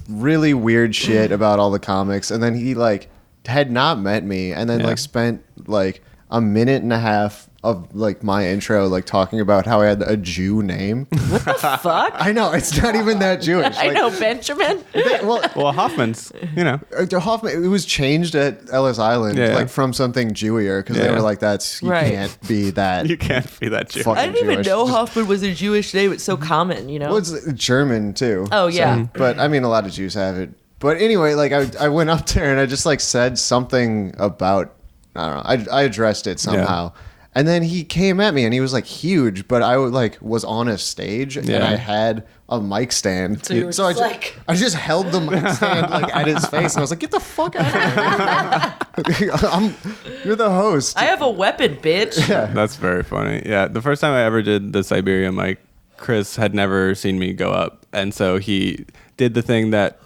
really weird shit about all the comics, and then he like had not met me, and then like spent like a minute and a half of like my intro like talking about how I had a Jew name. What the fuck? I know it's not even that Jewish. I Like, know, Benjamin. Well, Hoffman's, Hoffman. It was changed at Ellis Island like from something Jewier because they were like, "That's you Right. can't be that." you can't be that Jewish. Fucking I didn't even Jewish. know Hoffman was a Jewish name. It's so common, you know? Well, it's German too. Oh, yeah. But I mean, a lot of Jews have it. But anyway, like I went up there and I just like said something about, I don't know. I addressed it somehow. And then he came at me and he was like huge, but I like was on a stage and I had a mic stand. So you were just like- I just held the mic stand like at his face and I was like, get the fuck out of here. You're the host. I have a weapon, bitch. That's very funny. Yeah, the first time I ever did the Siberia mic, Chris had never seen me go up, and so he did the thing that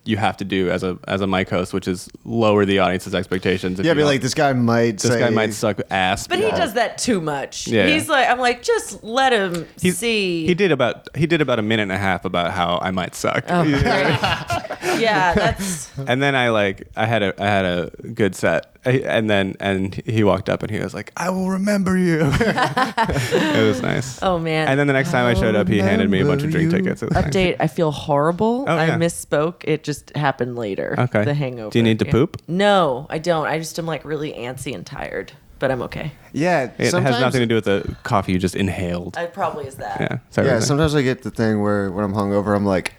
you have to do as a mic host, which is lower the audience's expectations. Yeah, be like, this guy might suck ass. But he does that too much. Yeah. He's like, I'm like, just let him see. He did about a minute and a half about how I might suck. Oh, yeah, that's. And then I had a good set, and he walked up and he was like, "I will remember you." It was nice. Oh man. And then the next time I showed up, he handed me a bunch of drink tickets. It was Update: nice. I feel horrible. Oh, yeah. I misspoke. It just happened later. Okay. The hangover. Do you need to poop? No, I don't. I just am like really antsy and tired, but I'm okay. Yeah, It has nothing to do with the coffee you just inhaled. It probably is that. Yeah. Yeah, sometimes I get the thing where when I'm hungover, I'm like,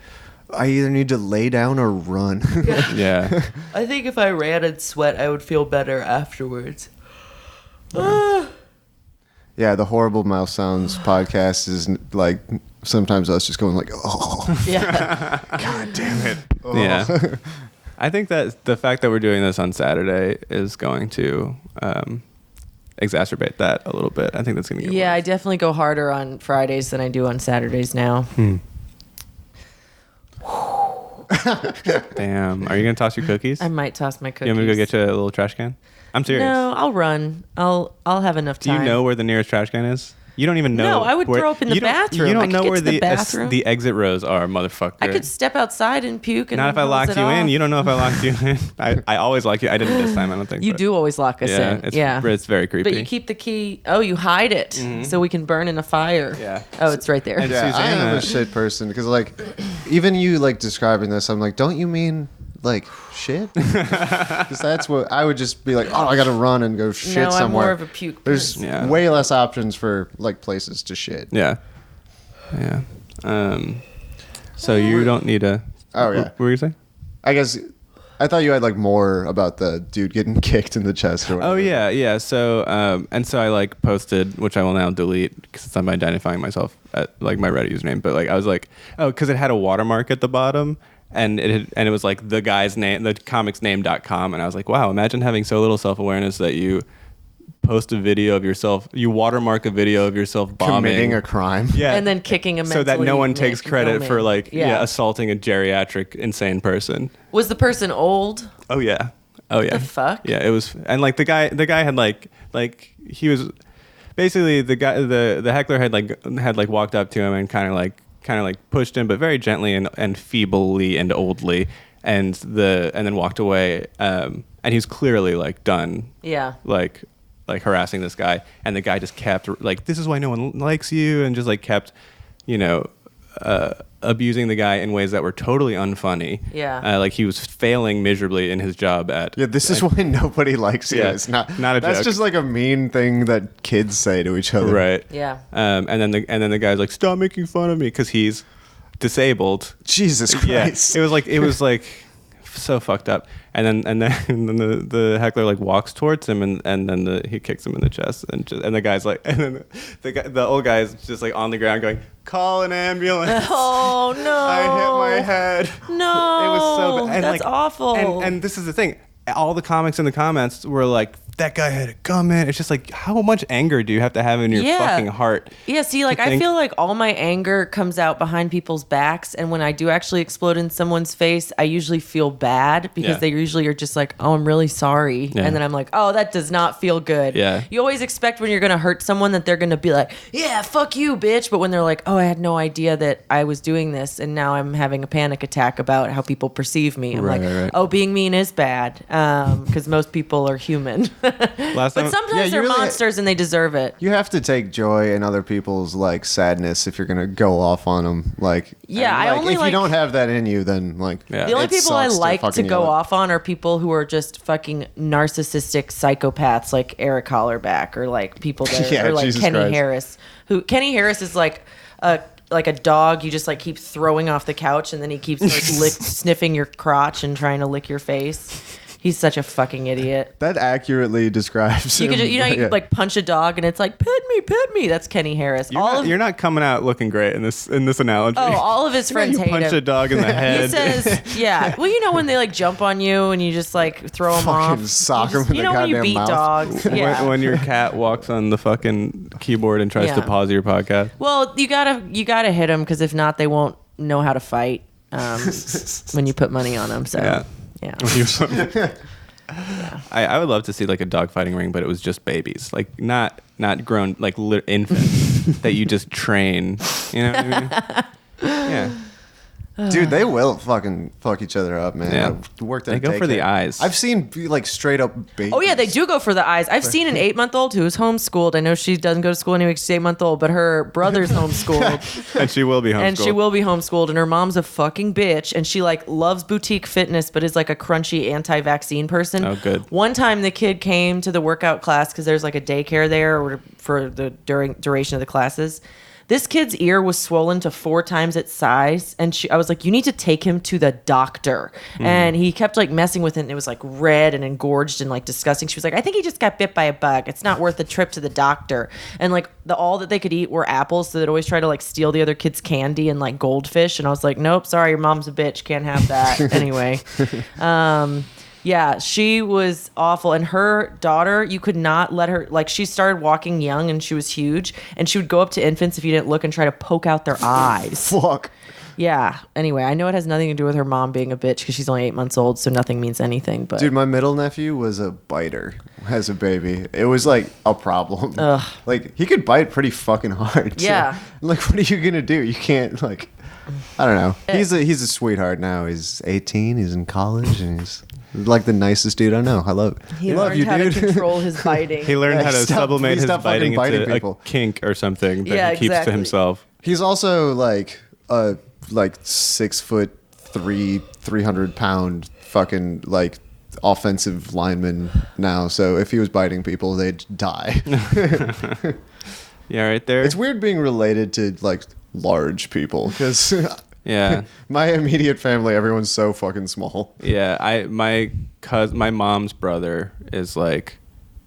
I either need to lay down or run. Yeah. I think if I ran and sweat, I would feel better afterwards. Yeah, the Horrible Mouth Sounds podcast is like sometimes us just going like, oh, Yeah. God damn it. Oh. Yeah. I think that the fact that we're doing this on Saturday is going to exacerbate that a little bit. I think that's going to get Yeah, I worse. definitely go harder on Fridays than I do on Saturdays now. Damn. Are you going to toss your cookies? I might toss my cookies. You want me to go get you a little trash can? I'm serious. No, I'll run. I'll have enough Do time. you know where the nearest trash can is? You don't even know. No, I would throw up in the bathroom. You I don't could know get where to the bathroom. the exit rows are, motherfucker. I could step outside and puke. And Not if I close locked it you in. off. You don't know if I locked you in. I always lock you. I didn't this time, I don't think. You but do always lock us in. It's very creepy. But you keep the key. Oh, you hide it so we can burn in a fire. Yeah. Oh, it's right there. And Yeah, I am a Susanna- shit person because like, even you like describing this, I'm like, don't you mean like shit? Because that's what I would just be like. Oh, I got to run and go shit No, I'm somewhere. more of a puke There's person. Yeah. way less options for like places to shit. Yeah. Yeah. So you don't need a. Oh, yeah. What were you saying? I guess I thought you had like more about the dude getting kicked in the chest or whatever. Oh yeah. So and so I like posted, which I will now delete because I'm identifying myself at like my Reddit username. But like I was like, oh, because it had a watermark at the bottom. And it was like the guy's name, the comic's name.com. And I was like, wow, imagine having so little self-awareness that you post a video of yourself, you watermark a video of yourself bombing. Committing a crime. Yeah. And then kicking a so that no one takes credit for like yeah. assaulting a geriatric insane person. Was the person old? Oh yeah. The fuck? Yeah, it was, and like the guy had like he was basically the heckler had walked up to him and kind of like pushed him, but very gently and feebly and oldly, and then walked away. And he was clearly like done. Yeah. Like harassing this guy, and the guy just kept like, this is why no one likes you, and just like kept, abusing the guy in ways that were totally unfunny. Yeah. Like he was failing miserably in his job at. Yeah, this is why nobody likes you. Yeah, It's not a That's joke. just like a mean thing that kids say to each other. Right. Yeah. And then the guy's like, stop making fun of me, because he's disabled. Jesus Christ. Yeah. It was like so fucked up. And then the heckler like walks towards him, and then he kicks him in the chest, and the guy's like, and then the old guy is just like on the ground going, call an ambulance. Oh no! I hit my head. No, It was so bad. And, that's like, awful. And this is the thing. All the comics in the comments were like, that guy had it coming. It's just like, how much anger do you have to have in your fucking heart? Yeah, see, like, I feel like all my anger comes out behind people's backs, and when I do actually explode in someone's face, I usually feel bad because they usually are just like, oh, I'm really sorry. Yeah. And then I'm like, oh, that does not feel good. Yeah. You always expect when you're going to hurt someone that they're going to be like, yeah, fuck you, bitch. But when they're like, oh, I had no idea that I was doing this, and now I'm having a panic attack about how people perceive me. I'm Right. oh, being mean is bad because most people are human. Last But time, sometimes you they're really- monsters and they deserve it. You have to take joy in other people's like sadness if you're gonna go off on them. Like, Yeah, and, I only if like- you don't have that in you, then like Yeah. The only it people I sucks like to fucking go yell at- off on are people who are just fucking narcissistic psychopaths like Eric Hollerback or like people that Yeah, or like Jesus Kenny Christ. Harris. Kenny Harris is like a dog you just like keep throwing off the couch and then he keeps like sniffing your crotch and trying to lick your face. He's such a fucking idiot. That accurately describes. You could him. you know you Yeah. like punch a dog and it's like pet me. That's Kenny Harris. you're not coming out looking great in this analogy. all of his friends you hate punch him. a dog in the head. He says, yeah. Well, you know when they like jump on you and you just like throw them Fucking off. sock you 'em in you the know when you goddamn beat mouth. dogs. Yeah. when your cat walks on the fucking keyboard and tries to Yeah. pause your podcast. Well, you gotta hit them because if not, they won't know how to fight. when you put money on them. So yeah. I would love to see like a dog fighting ring, but it was just babies, like not grown, like infants that you just train. You know what I mean? Yeah. Dude, they will fucking fuck each other up, man. Yeah. I worked at They a go for the daycare. eyes. I've seen like straight up babies. Oh yeah, they do go for the eyes. I've seen an 8-month-old who's homeschooled. I know she doesn't go to school anyway. She's 8-month-old, but her brother's homeschooled. And she will be homeschooled. And she will be homeschooled, and her mom's a fucking bitch, and she like loves boutique fitness, but is like a crunchy anti-vaccine person. Oh, good. One time the kid came to the workout class because there's like a daycare there or for the duration of the classes. This kid's ear was swollen to 4 times its size, and I was like, "You need to take him to the doctor." And he kept like messing with it, and it was like red and engorged and like disgusting. She was like, "I think he just got bit by a bug. It's not worth the trip to the doctor." And like all that they could eat were apples, so they'd always try to like steal the other kid's candy and like goldfish. And I was like, "Nope, sorry, your mom's a bitch. Can't have that." Anyway. Yeah, she was awful. And her daughter, you could not let her, like, she started walking young and she was huge. And she would go up to infants if you didn't look and try to poke out their eyes. Fuck. Yeah. Anyway, I know it has nothing to do with her mom being a bitch because she's only 8 months old, so nothing means anything. But Dude, my middle nephew was a biter as a baby. It was like a problem. Ugh. Like, he could bite pretty fucking hard. So, Yeah. like, what are you going to do? You can't, like, I don't know. He's a sweetheart now. He's 18. He's in college, and he's like the nicest dude I know. I love he love learned you, how dude. to control his biting. He learned how to sublimate his stop fucking biting biting into people. a kink or something that Yeah, he keeps exactly. to himself. He's also like 6'3", 300-pound fucking like offensive lineman now. So if he was biting people, they'd die. Yeah, right there. It's weird being related to like large people because Yeah. my immediate family, everyone's so fucking small. Yeah, my mom's brother is like,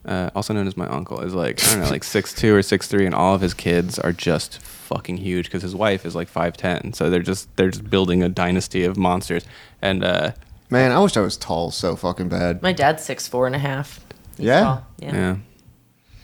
also known as my uncle, is like, I don't know, like 6'2" or 6'3", and all of his kids are just fucking huge because his wife is like 5'10", so they're just building a dynasty of monsters. And Man, I wish I was tall so fucking bad. My dad's 6'4.5". He's Yeah? tall. Yeah.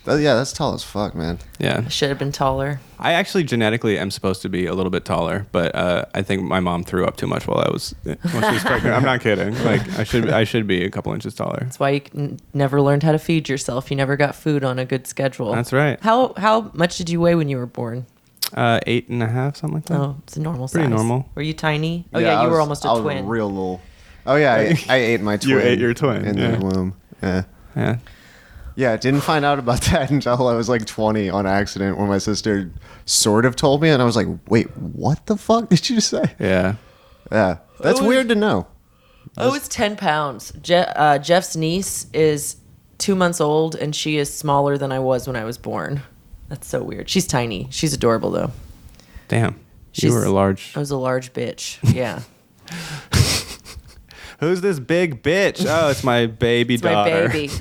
Yeah, that's tall as fuck, man. Yeah. I should have been taller. I actually genetically am supposed to be a little bit taller, but I think my mom threw up too much when she was pregnant. I'm not kidding. Like I should be a couple inches taller. That's why you never learned how to feed yourself. You never got food on a good schedule. That's right. How much did you weigh when you were born? 8.5, something like that. Oh, it's a normal size. Pretty normal. Were you tiny? Oh yeah, I you were was- almost a I was twin. real little. Oh yeah, I ate my twin. You ate your twin, in yeah. the womb. Yeah. Yeah. Yeah, didn't find out about that until I was like 20 on accident when my sister sort of told me, and I was like, wait, what the fuck did you say? Yeah. Yeah, that's Oh, weird to know. Oh, it's 10 pounds. Jeff's niece is 2 months old, and she is smaller than I was when I was born. That's so weird. She's tiny. She's adorable, though. Damn. She's- You were a large. I was a large bitch. Yeah. Who's this big bitch? Oh, it's my baby It's daughter. my baby.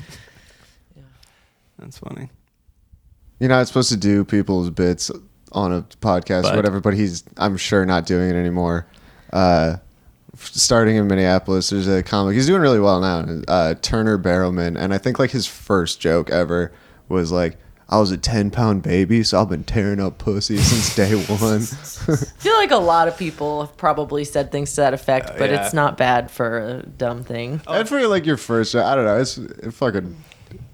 That's funny. You're not supposed to do people's bits on a podcast or But- whatever, but he's, I'm sure, not doing it anymore. Starting in Minneapolis, there's a comic. He's doing really well now, Turner Barrowman, and I think like his first joke ever was like, I was a 10-pound baby, so I've been tearing up pussy since day one. I feel like a lot of people have probably said things to that effect, but yeah. it's not bad for a dumb thing. And for like your first, I don't know, it's fucking.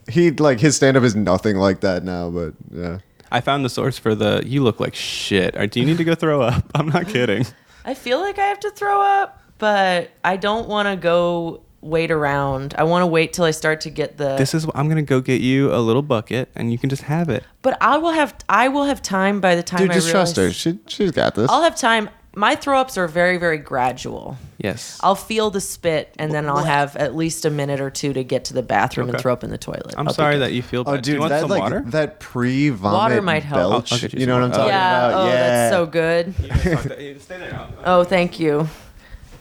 He like his stand up is nothing like that now, but yeah. I found the source for the "you look like shit." Do you need to go throw up? I'm not kidding. I feel like I have to throw up, but I don't want to go wait around. I want to wait till I start to get the. This is I'm gonna go get you a little bucket, and you can just have it. But I will have time by the time Dude, I just realize. trust her. She's got this. I'll have time. My throw ups are very, very gradual. Yes. I'll feel the spit, and then I'll have at least a minute or two to get to the bathroom and Okay. throw up in the toilet. I'm I'll be sorry good. that you feel bad. Oh, Do you dude, want that some like water? that pre-vomit Water might help. belch. I'll get you You know what some I'm talking Yeah. about? Oh, Yeah. that's so good. Stay there now. Oh, thank you.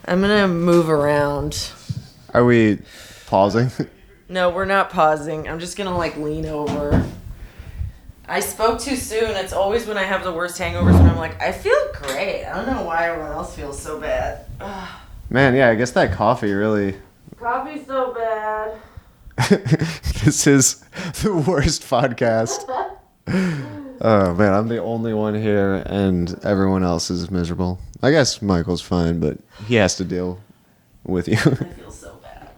I'm gonna move around. Are we pausing? No, we're not pausing. I'm just gonna like lean over. I spoke too soon. It's always when I have the worst hangovers when I'm like, I feel great. I don't know why everyone else feels so bad. Ugh. Man, yeah, I guess that coffee really. Coffee's so bad. This is the worst podcast. Oh man, I'm the only one here, and everyone else is miserable. I guess Michael's fine, but he has to deal with you. I feel so bad.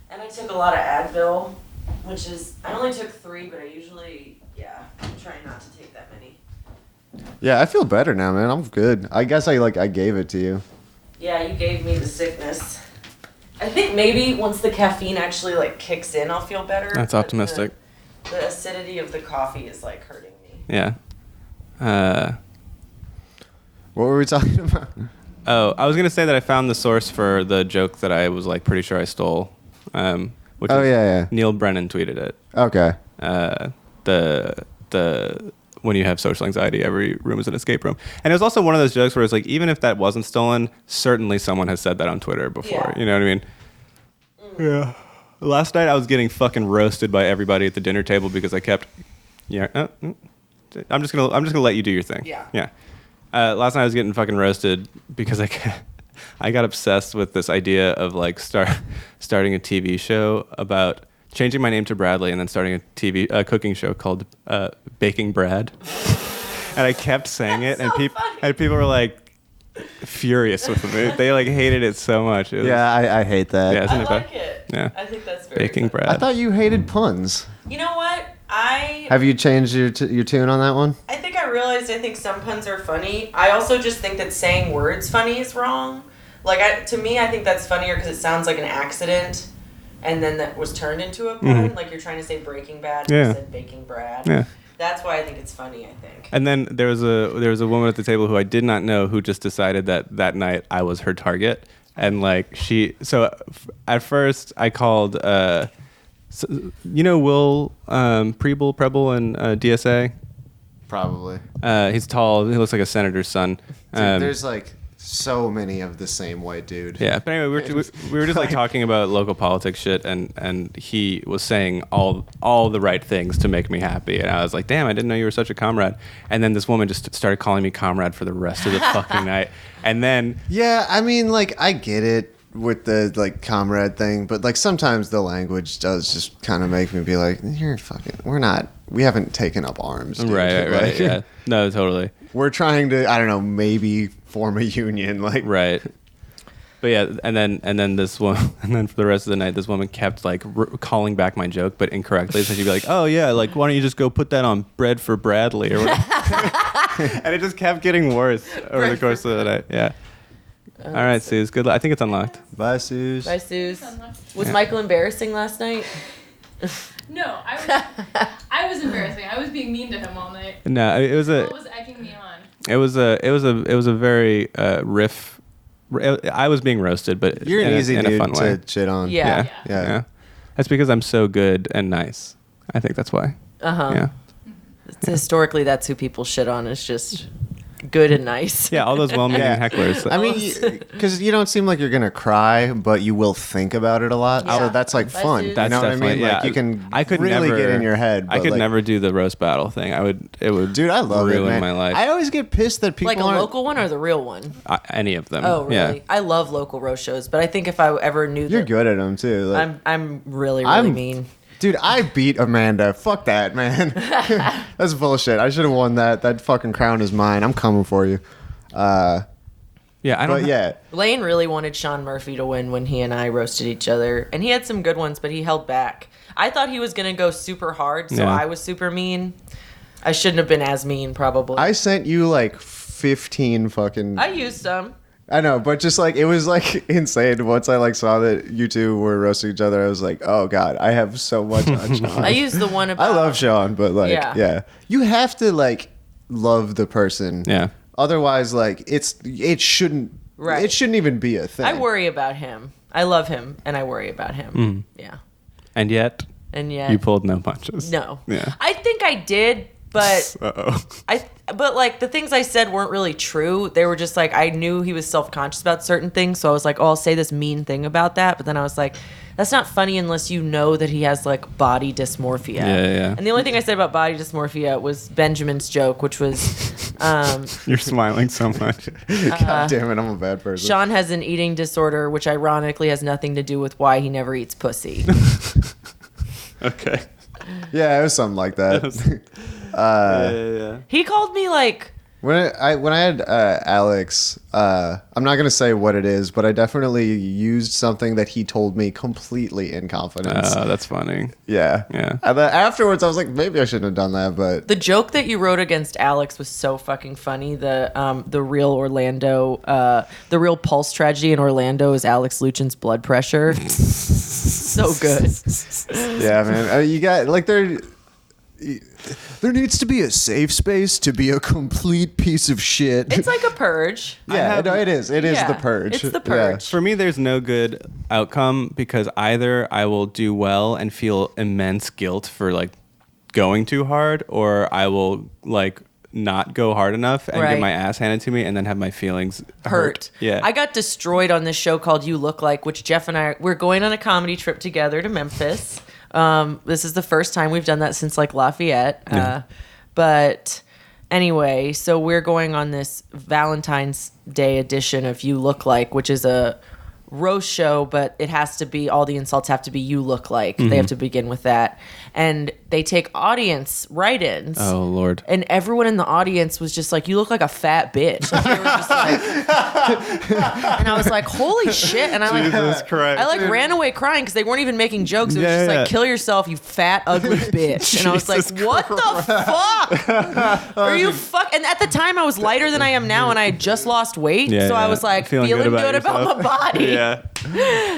And I took a lot of Advil, which is, I only took 3, but I usually, I'm trying not to take that many. Yeah, I feel better now, man. I'm good. I guess I gave it to you. Yeah, you gave me the sickness. I think maybe once the caffeine actually kicks in, I'll feel better. That's optimistic. The acidity of the coffee is hurting me. Yeah. What were we talking about? Oh, I was gonna say that I found the source for the joke that I was pretty sure I stole. Which Neil Brennan tweeted it. Okay. The when you have social anxiety, every room is an escape room. And it was also one of those jokes where it's even if that wasn't stolen, certainly someone has said that on Twitter before. Yeah. You know what I mean? Yeah. Last night I was getting fucking roasted by everybody at the dinner table because I kept, I'm just gonna let you do your thing. Yeah. Yeah. Last night I was getting fucking roasted because I got obsessed with this idea of starting a TV show about changing my name to Bradley and then starting a cooking show called Baking Brad. And I kept saying it, and people were furious with me. They hated it so much. I hate that. Yeah, isn't I it like bad? it. Yeah. I think that's very Baking funny. Brad. I thought you hated puns. You know what? Have you changed your tune on that one? I think I realized I think some puns are funny. I also just think that saying words funny is wrong. To me, I think that's funnier because it sounds like an accident, and then that was turned into a pun. Mm-hmm. You're trying to say Breaking Bad, Yeah. and you said Baking Brad. Yeah. That's why I think it's funny. I think. And then there was a woman at the table who I did not know who just decided that night I was her target, and at first I called Will Preble and DSA. Probably. He's tall. He looks like a senator's son. Dude, there's so many of the same white dude. Yeah, but anyway, we were just talking about local politics shit, and he was saying all the right things to make me happy, and I was like, damn, I didn't know you were such a comrade. And then this woman just started calling me comrade for the rest of the fucking night, and then I mean, I get it with the comrade thing, but sometimes the language does just kind of make me be like, we haven't taken up arms, dude. right, yeah, no, totally. We're trying to, I don't know, maybe form a union, right. But yeah, and then this woman, and then for the rest of the night, this woman kept calling back my joke, but incorrectly. So she'd be like, "Oh yeah, why don't you just go put that on bread for Bradley?" Or whatever. And it just kept getting worse over the course of the night. Yeah. All right, Suze. Good luck. I think it's unlocked. Bye, Suze. Bye, Suze. Was Michael embarrassing last night? No, I was embarrassing. I was being mean to him all night. No, it was What was egging me on? It was a very riff. I was being roasted, but You're an easy in dude a fun way. to shit on. Yeah. Yeah. That's because I'm so good and nice. I think that's why. Yeah. Historically, that's who people shit on. Is just good and nice. Yeah, all those well-meaning hecklers. I mean, because you don't seem like you're gonna cry, but you will think about it a lot. Yeah. So that's fun. Dude. You That's know what I definitely, mean? yeah. You can I could really never get in your head. I but, could never do the roast battle thing. It would. Dude, I love ruin it, man. my life. I always get pissed that people Like a aren't. local one or the real one? Any of them. Oh, really? Yeah. I love local roast shows, but I think if I ever knew You're that, good at them too. I'm really I'm- mean. Dude, I beat Amanda. Fuck that, man. That's bullshit. I should have won that. That fucking crown is mine. I'm coming for you. Yeah, I don't. But yeah, Lane really wanted Sean Murphy to win when he and I roasted each other, and he had some good ones, but he held back. I thought he was gonna go super hard, so Yeah. I was super mean. I shouldn't have been as mean, probably. I sent you 15 fucking. I used some. I know, but just it was insane. Once I saw that you two were roasting each other, I was like, oh god, I have so much on Sean. I used the one about. I love Sean, but Yeah. you have to love the person. Yeah. Otherwise, it shouldn't. Right. It shouldn't even be a thing. I worry about him. I love him, and I worry about him. Yeah. And yet, And yet, you pulled no punches. no. Yeah. I think I did, but Uh-oh. But the things I said weren't really true. They were just I knew he was self-conscious about certain things, so I was like, oh, I'll say this mean thing about that. But then I was like, that's not funny unless you know that he has body dysmorphia. Yeah. And the only thing I said about body dysmorphia was Benjamin's joke, which was You're smiling so much. God damn it, I'm a bad person. Sean has an eating disorder, which ironically has nothing to do with why he never eats pussy. Okay. Yeah, it was something like that. Yeah. He called me When I had Alex, I'm not gonna say what it is, but I definitely used something that he told me completely in confidence. That's funny. Yeah. And then afterwards, I was like, maybe I shouldn't have done that, but The joke that you wrote against Alex was so fucking funny. The real the real Pulse tragedy in Orlando is Alex Luchin's blood pressure. So good. yeah, man, you got like there needs to be a safe space to be a complete piece of shit. It's like a purge. Yeah, no, it is. It is Yeah, the purge. it's the purge. For me, there's no good outcome because either I will do well and feel immense guilt for like going too hard, or I will like not go hard enough and Right. get my ass handed to me and then have my feelings hurt. Yeah. I got destroyed on this show called You Look Like, which Jeff and we're going on a comedy trip together to Memphis. This is the first time we've done that since like Lafayette. But anyway, so we're going on this Valentine's Day edition of You Look Like, which is a roast show, but it has to be, all the insults have to be you look like. They have to begin with that. And they take audience write-ins. Oh, Lord. And everyone in the audience was just like, you look like a fat bitch. Like, they were just like, and I was like, holy shit. And Jesus Christ. I like ran away crying because they weren't even making jokes. It was Yeah, just yeah. like, kill yourself, you fat, ugly bitch. And I was like, Jesus what the fuck? Are you fuck? And at the time, I was lighter than I am now, and I had just lost weight. Yeah, so I yeah. was like, feeling good about yourself. my body. Yeah.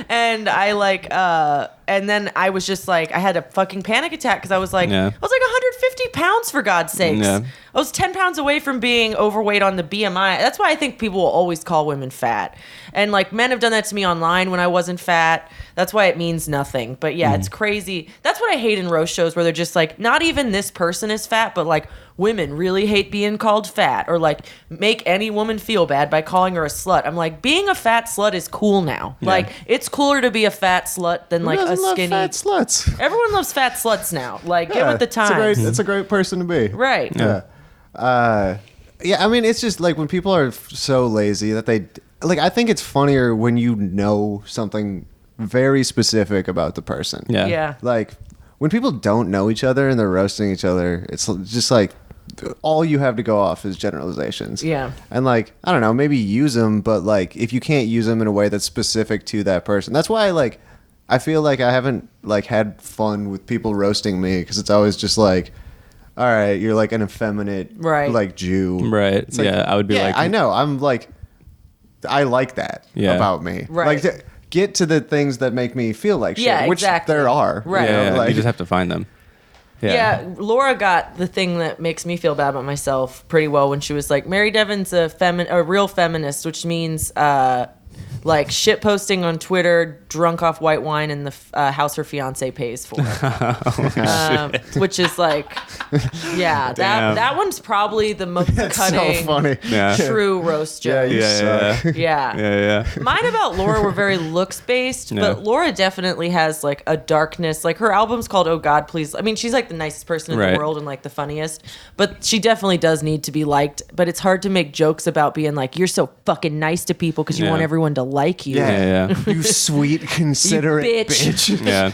And I like, and then I was just like, I had a fucking panic attack because I was like, Yeah. I was like 150 pounds for God's sakes. Yeah. I was 10 pounds away from being overweight on the BMI. That's why I think people will always call women fat. And like men have done that to me online when I wasn't fat. That's why it means nothing. But yeah, it's crazy. That's what I hate in roast shows where they're just like, not even this person is fat, but like women really hate being called fat, or like make any woman feel bad by calling her a slut. I'm like, being a fat slut is cool now. Yeah. Like it's cooler to be a fat slut than like a doesn't love skinny. fat sluts. Everyone loves fat sluts now. Like get with the times. It's a great person to be. Right. Yeah. Yeah, I mean, it's just like when people are so lazy that they like. I think it's funnier when you know something very specific about the person. Yeah. Yeah. Like when people don't know each other and they're roasting each other, it's just like all you have to go off is generalizations. Yeah. And like, I don't know, maybe use them, but like if you can't use them in a way that's specific to that person, that's why like I feel like I haven't like had fun with people roasting me because it's always just like, all right, you're like an effeminate Right. like Jew. Right. It's like, Yeah, I would be yeah, like- I know. I'm like, I like that Yeah. about me. Right. Like get to the things that make me feel like shit, Yeah, which exactly. there are. Right. You know, Yeah, like, you just have to find them. Yeah, Laura got the thing that makes me feel bad about myself pretty well when she was like, Mary Devon's a real feminist, which means like shit posting on Twitter, drunk off white wine, and the house her fiance pays for, which is like, yeah, Damn. that one's probably the most cutting, so funny. Yeah. true roast Yeah, joke. you Yeah, suck. Yeah. Yeah. Mine about Laura were very looks based, Yeah. but Laura definitely has like a darkness. Like her album's called Oh God Please. I mean, she's like the nicest person in Right. the world and like the funniest, but she definitely does need to be liked. But it's hard to make jokes about being like, you're so fucking nice to people because you Yeah. want everyone to like you. Yeah. You sweet, considerate bitch. bitch. Yeah.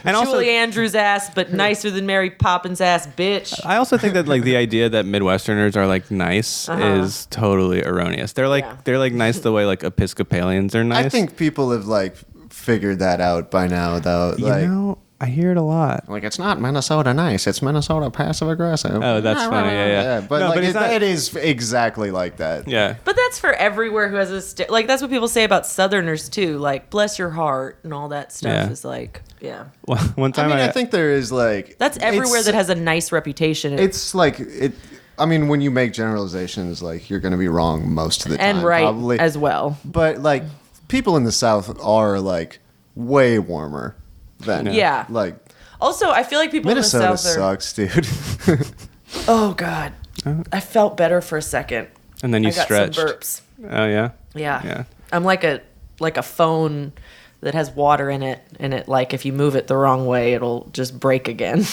And also, Julie Andrews' ass, but nicer than Mary Poppins' ass, bitch. I also think that like the idea that Midwesterners are like nice is totally erroneous. They're like Yeah. they're like nice the way like Episcopalians are nice. I think people have like figured that out by now, though. Like, you know, I hear it a lot. like it's not Minnesota nice; it's Minnesota passive aggressive. Oh, that's funny. Yeah. But No, like but it's not- it is exactly like that. Yeah. But that's for everywhere who has a like. That's what people say about Southerners too. Like, bless your heart and all that stuff Yeah. is like, yeah. Well, one I time mean, I think there is like That's everywhere it's- that has a nice reputation. It's like it. I mean, when you make generalizations, like you're going to be wrong most of the time, and right probably. as well. But like people in the South are like way warmer than Yeah. Like Also, I feel like people Minnesota in the South are. sucks, dude. Oh God, I felt better for a second. and then you I got stretched. some burps. Oh yeah. Yeah. Yeah. I'm like a phone that has water in it, and it like if you move it the wrong way, it'll just break again.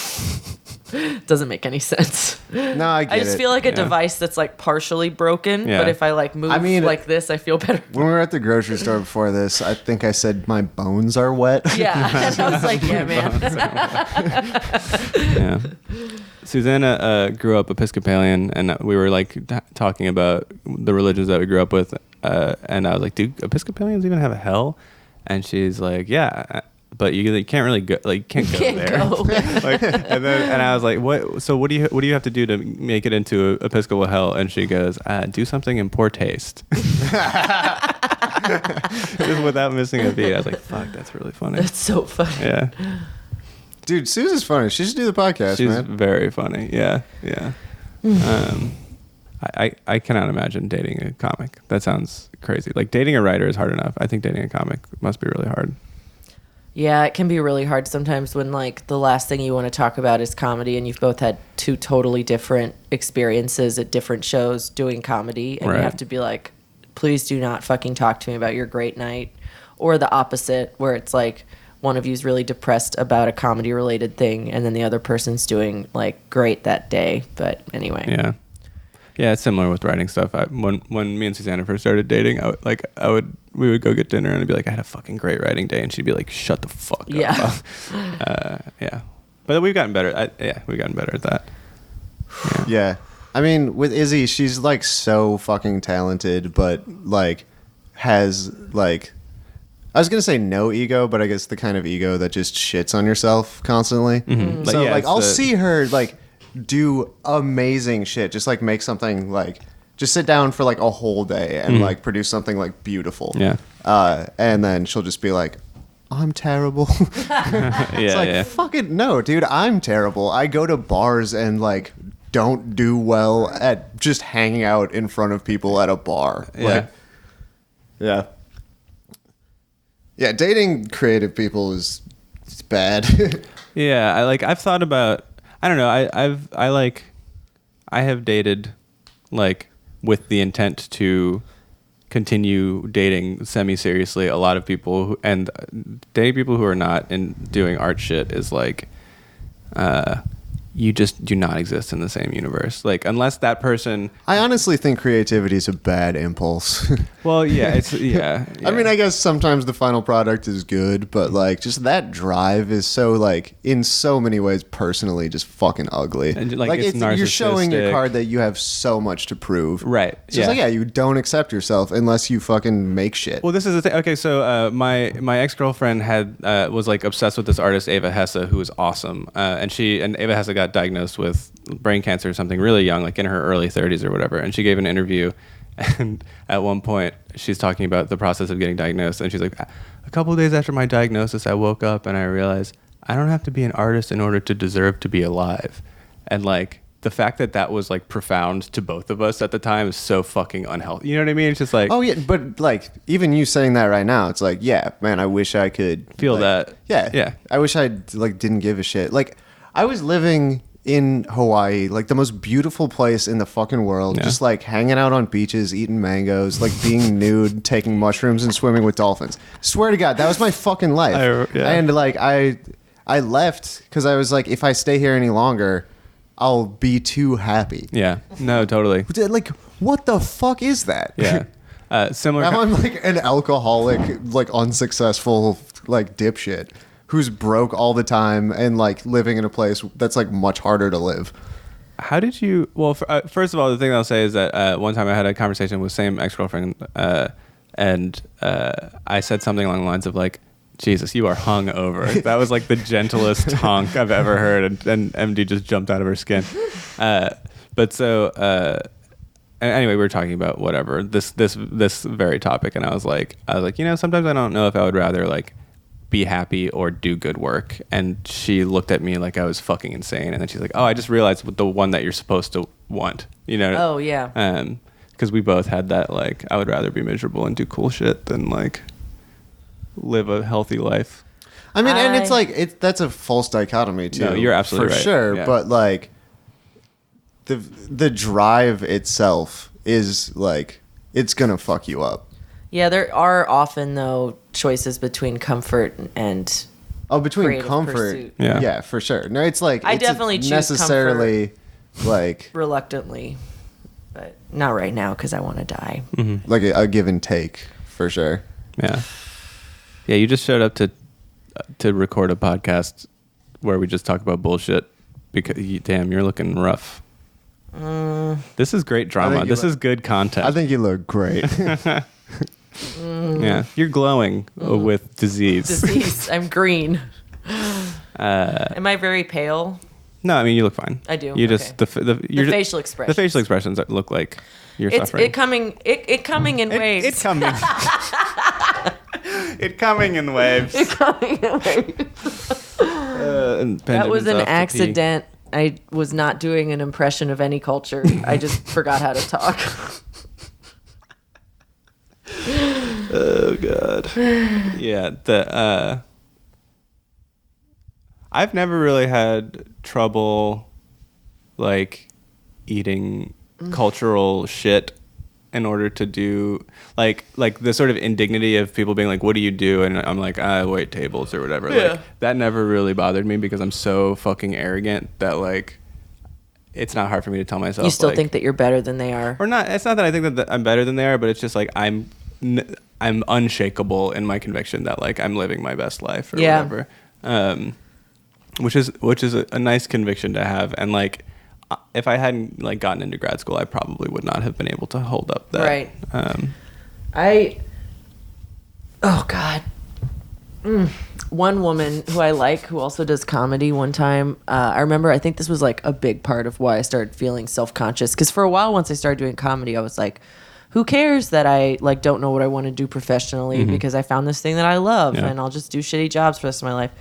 Doesn't make any sense. No, I get I just it. feel like a Yeah. device that's like partially broken, Yeah. but if I like move I mean, like this, I feel better. When we were at the grocery store before this, I think I said my bones are wet. Yeah, and I was like, yeah, man. Yeah. Susanna grew up Episcopalian, and we were like talking about the religions that we grew up with, and I was like, "Do Episcopalians even have a hell?" And she's like, "Yeah, but you can't really go, like, can't go there." Like, and I was like, "What? So what do you have to do to make it into Episcopal hell?" And she goes, "Do something in poor taste." Just without missing a beat. I was like, "Fuck, that's really funny." That's so funny. Yeah. Dude, Susan's funny. She should do the podcast, She's man. very funny. Yeah. I cannot imagine dating a comic. That sounds crazy. Like, dating a writer is hard enough. I think dating a comic must be really hard. Yeah, it can be really hard sometimes when like the last thing you want to talk about is comedy, and you've both had two totally different experiences at different shows doing comedy, and Right. you have to be like, please do not fucking talk to me about your great night. Or the opposite, where it's like one of you's really depressed about a comedy related thing, and then the other person's doing like great that day. But anyway. Yeah, it's similar with writing stuff. When me and Susanna first started dating, we would go get dinner, and I'd be like, I had a fucking great writing day, and she'd be like, shut the fuck up. Yeah. But we've gotten better. We've gotten better at that. Yeah. I mean, with Izzy, she's like so fucking talented, but like has like, I was gonna say no ego, but I guess the kind of ego that just shits on yourself constantly. Mm-hmm. So Yeah, like, it's I'll the- see her like do amazing shit, just like make something like, just sit down for like a whole day and like produce something like beautiful. Yeah. And then she'll just be like, I'm terrible. It's like, fucking no, dude, I'm terrible. I go to bars and like don't do well at just hanging out in front of people at a bar. Yeah. Yeah, dating creative people is it's bad. Yeah, I've thought about, I don't know, I have dated like with the intent to continue dating semi-seriously a lot of people and dating people who are not and doing art shit is like you just do not exist in the same universe. Like, unless that person... I honestly think creativity is a bad impulse. Well, yeah, it's... Yeah. I mean, I guess sometimes the final product is good, but like just that drive is so like in so many ways personally just fucking ugly. And, like, it's you're showing your narcissistic. card that you have so much to prove. Right. So it's like, yeah, you don't accept yourself unless you fucking make shit. Well, this is the thing. Okay, so my ex-girlfriend was like obsessed with this artist Ava Hesse, who was awesome, and Ava Hesse got diagnosed with brain cancer or something really young, like in her early 30s or whatever. And she gave an interview, and at one point she's talking about the process of getting diagnosed, and she's like, a couple of days after my diagnosis, I woke up and I realized I don't have to be an artist in order to deserve to be alive. And like, the fact that was like profound to both of us at the time is so fucking unhealthy. You know what I mean? It's just like, Oh yeah, but like even you saying that right now, it's like, yeah, man, I wish I could feel like, that. Yeah, Yeah. I wish I like didn't give a shit. Like I was living in Hawaii, like the most beautiful place in the fucking world, Yeah. just like hanging out on beaches, eating mangoes, like being nude, taking mushrooms, and swimming with dolphins. Swear to God, that was my fucking life. Yeah. And like I left because I was like, if I stay here any longer, I'll be too happy. Yeah. No, totally. Like, what the fuck is that? Yeah. Similar. Now I'm like an alcoholic, like unsuccessful, like dipshit who's broke all the time and like living in a place that's like much harder to live. How did you? Well, first of all, the thing I'll say is that one time I had a conversation with same ex-girlfriend, and I said something along the lines of like, "Jesus, you are hungover." That was like the gentlest honk I've ever heard, and MD just jumped out of her skin. But so anyway, we were talking about whatever this very topic, and I was like, you know, sometimes I don't know if I would rather like be happy or do good work. And she looked at me like I was fucking insane, and then she's like, oh, I just realized the one that you're supposed to want, you know? Oh yeah. Because we both had that, like, I would rather be miserable and do cool shit than like live a healthy life. I mean, and it's like that's a false dichotomy too. No, you're absolutely for right. sure. Yeah. But like the drive itself is like it's gonna fuck you up. Yeah, there are often though choices between comfort and Between creative comfort, pursuit. yeah, for sure. No, it's like I it's definitely choose necessarily like reluctantly, but not right now because I want to die. like a give and take for sure. Yeah. Yeah, you just showed up to record a podcast where we just talk about bullshit because damn, you're looking rough. This is great drama. This is good content. I think you look great. Yeah, you're glowing with disease. I'm green. Am I very pale? No, I mean you look fine. I do. You just the facial expression. The facial expressions look like you're suffering. It coming in waves. It coming. It coming in waves. It coming in waves. That was an accident. I was not doing an impression of any culture. I just forgot how to talk. Oh God. Yeah. I've never really had trouble like eating cultural shit in order to do like the sort of indignity of people being like, what do you do? And I'm like, I wait tables or whatever. Yeah. Like that never really bothered me because I'm so fucking arrogant that like it's not hard for me to tell myself. You still like, think that you're better than they are? Or not. It's not that I think that I'm better than they are, but it's just like I'm unshakable in my conviction that like I'm living my best life or whatever. Which is a nice conviction to have. And like if I hadn't like gotten into grad school, I probably would not have been able to hold up that. Right. Oh God. One woman who I like, who also does comedy, one time, I remember, I think this was like a big part of why I started feeling self-conscious. Because for a while, once I started doing comedy, I was like, who cares that I like don't know what I want to do professionally because I found this thing that I love and I'll just do shitty jobs for the rest of my life.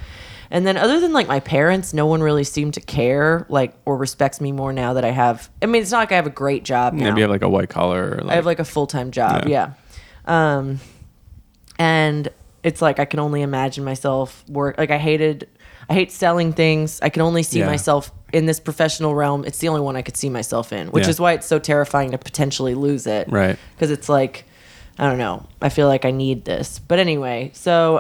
And then other than like my parents, no one really seemed to care like or respects me more now that I have. I mean, it's not like I have a great job now. Maybe you have like a white collar. Or, like, I have like a full-time job. Yeah. And it's like I can only imagine myself work. Like I hate selling things. I can only see myself in this professional realm. It's the only one I could see myself in, which is why it's so terrifying to potentially lose it. Right. Because it's like, I don't know. I feel like I need this. But anyway, so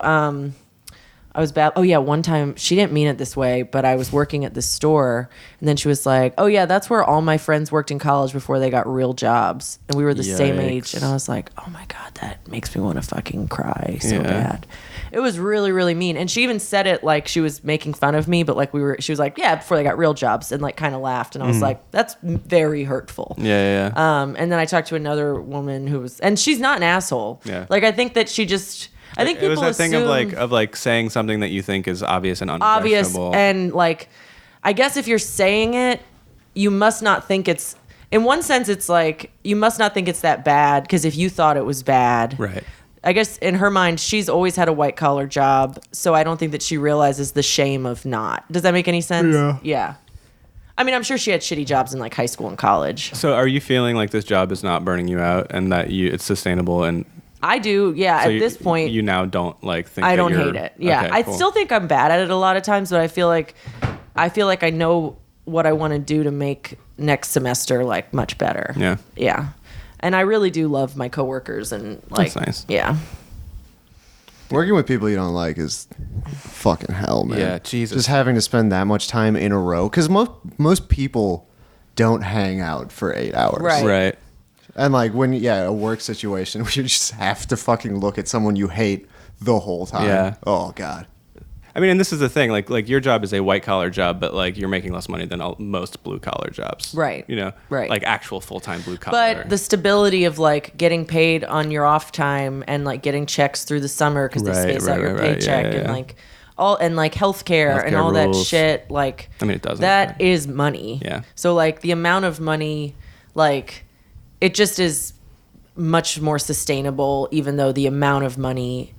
I was bad. Oh yeah, one time she didn't mean it this way, but I was working at this store, and then she was like, "Oh yeah, that's where all my friends worked in college before they got real jobs, and we were the same age." And I was like, "Oh my God, that makes me want to fucking cry so bad." It was really, really mean, and she even said it like she was making fun of me, but like she was like, "Yeah, before they got real jobs," and like kind of laughed, and I was like, "That's very hurtful." Yeah. And then I talked to another woman who was, and she's not an asshole. Yeah. Like I think that she just. I think people it was that assume thing of like saying something that you think is obvious and obvious, unobjectionable. and like, I guess if you're saying it, you must not think it's. In one sense, it's like you must not think it's that bad because if you thought it was bad, right? I guess in her mind, she's always had a white collar job, so I don't think that she realizes the shame of not. Does that make any sense? Yeah. I mean, I'm sure she had shitty jobs in like high school and college. So, are you feeling like this job is not burning you out and that it's sustainable and? I do, yeah. So at this point, you now don't like think. I don't hate it. Yeah, okay, I cool. still think I'm bad at it a lot of times, but I feel like I know what I want to do to make next semester like much better. Yeah. And I really do love my coworkers and like. That's nice. Yeah. Working with people you don't like is fucking hell, man. Yeah, Jesus. Just having to spend that much time in a row because most people don't hang out for 8 hours. Right. And like when a work situation where you just have to fucking look at someone you hate the whole time. Yeah. Oh God. I mean, and this is the thing. Like your job is a white collar job, but like you're making less money than most blue collar jobs. Right. You know. Right. Like actual full time blue collar. But the stability of like getting paid on your off time and like getting checks through the summer because they space out your paycheck and like all and like healthcare and all that shit. Like I mean, it doesn't. That is money. Yeah. So like the amount of money, like. It just is much more sustainable, even though the amount of money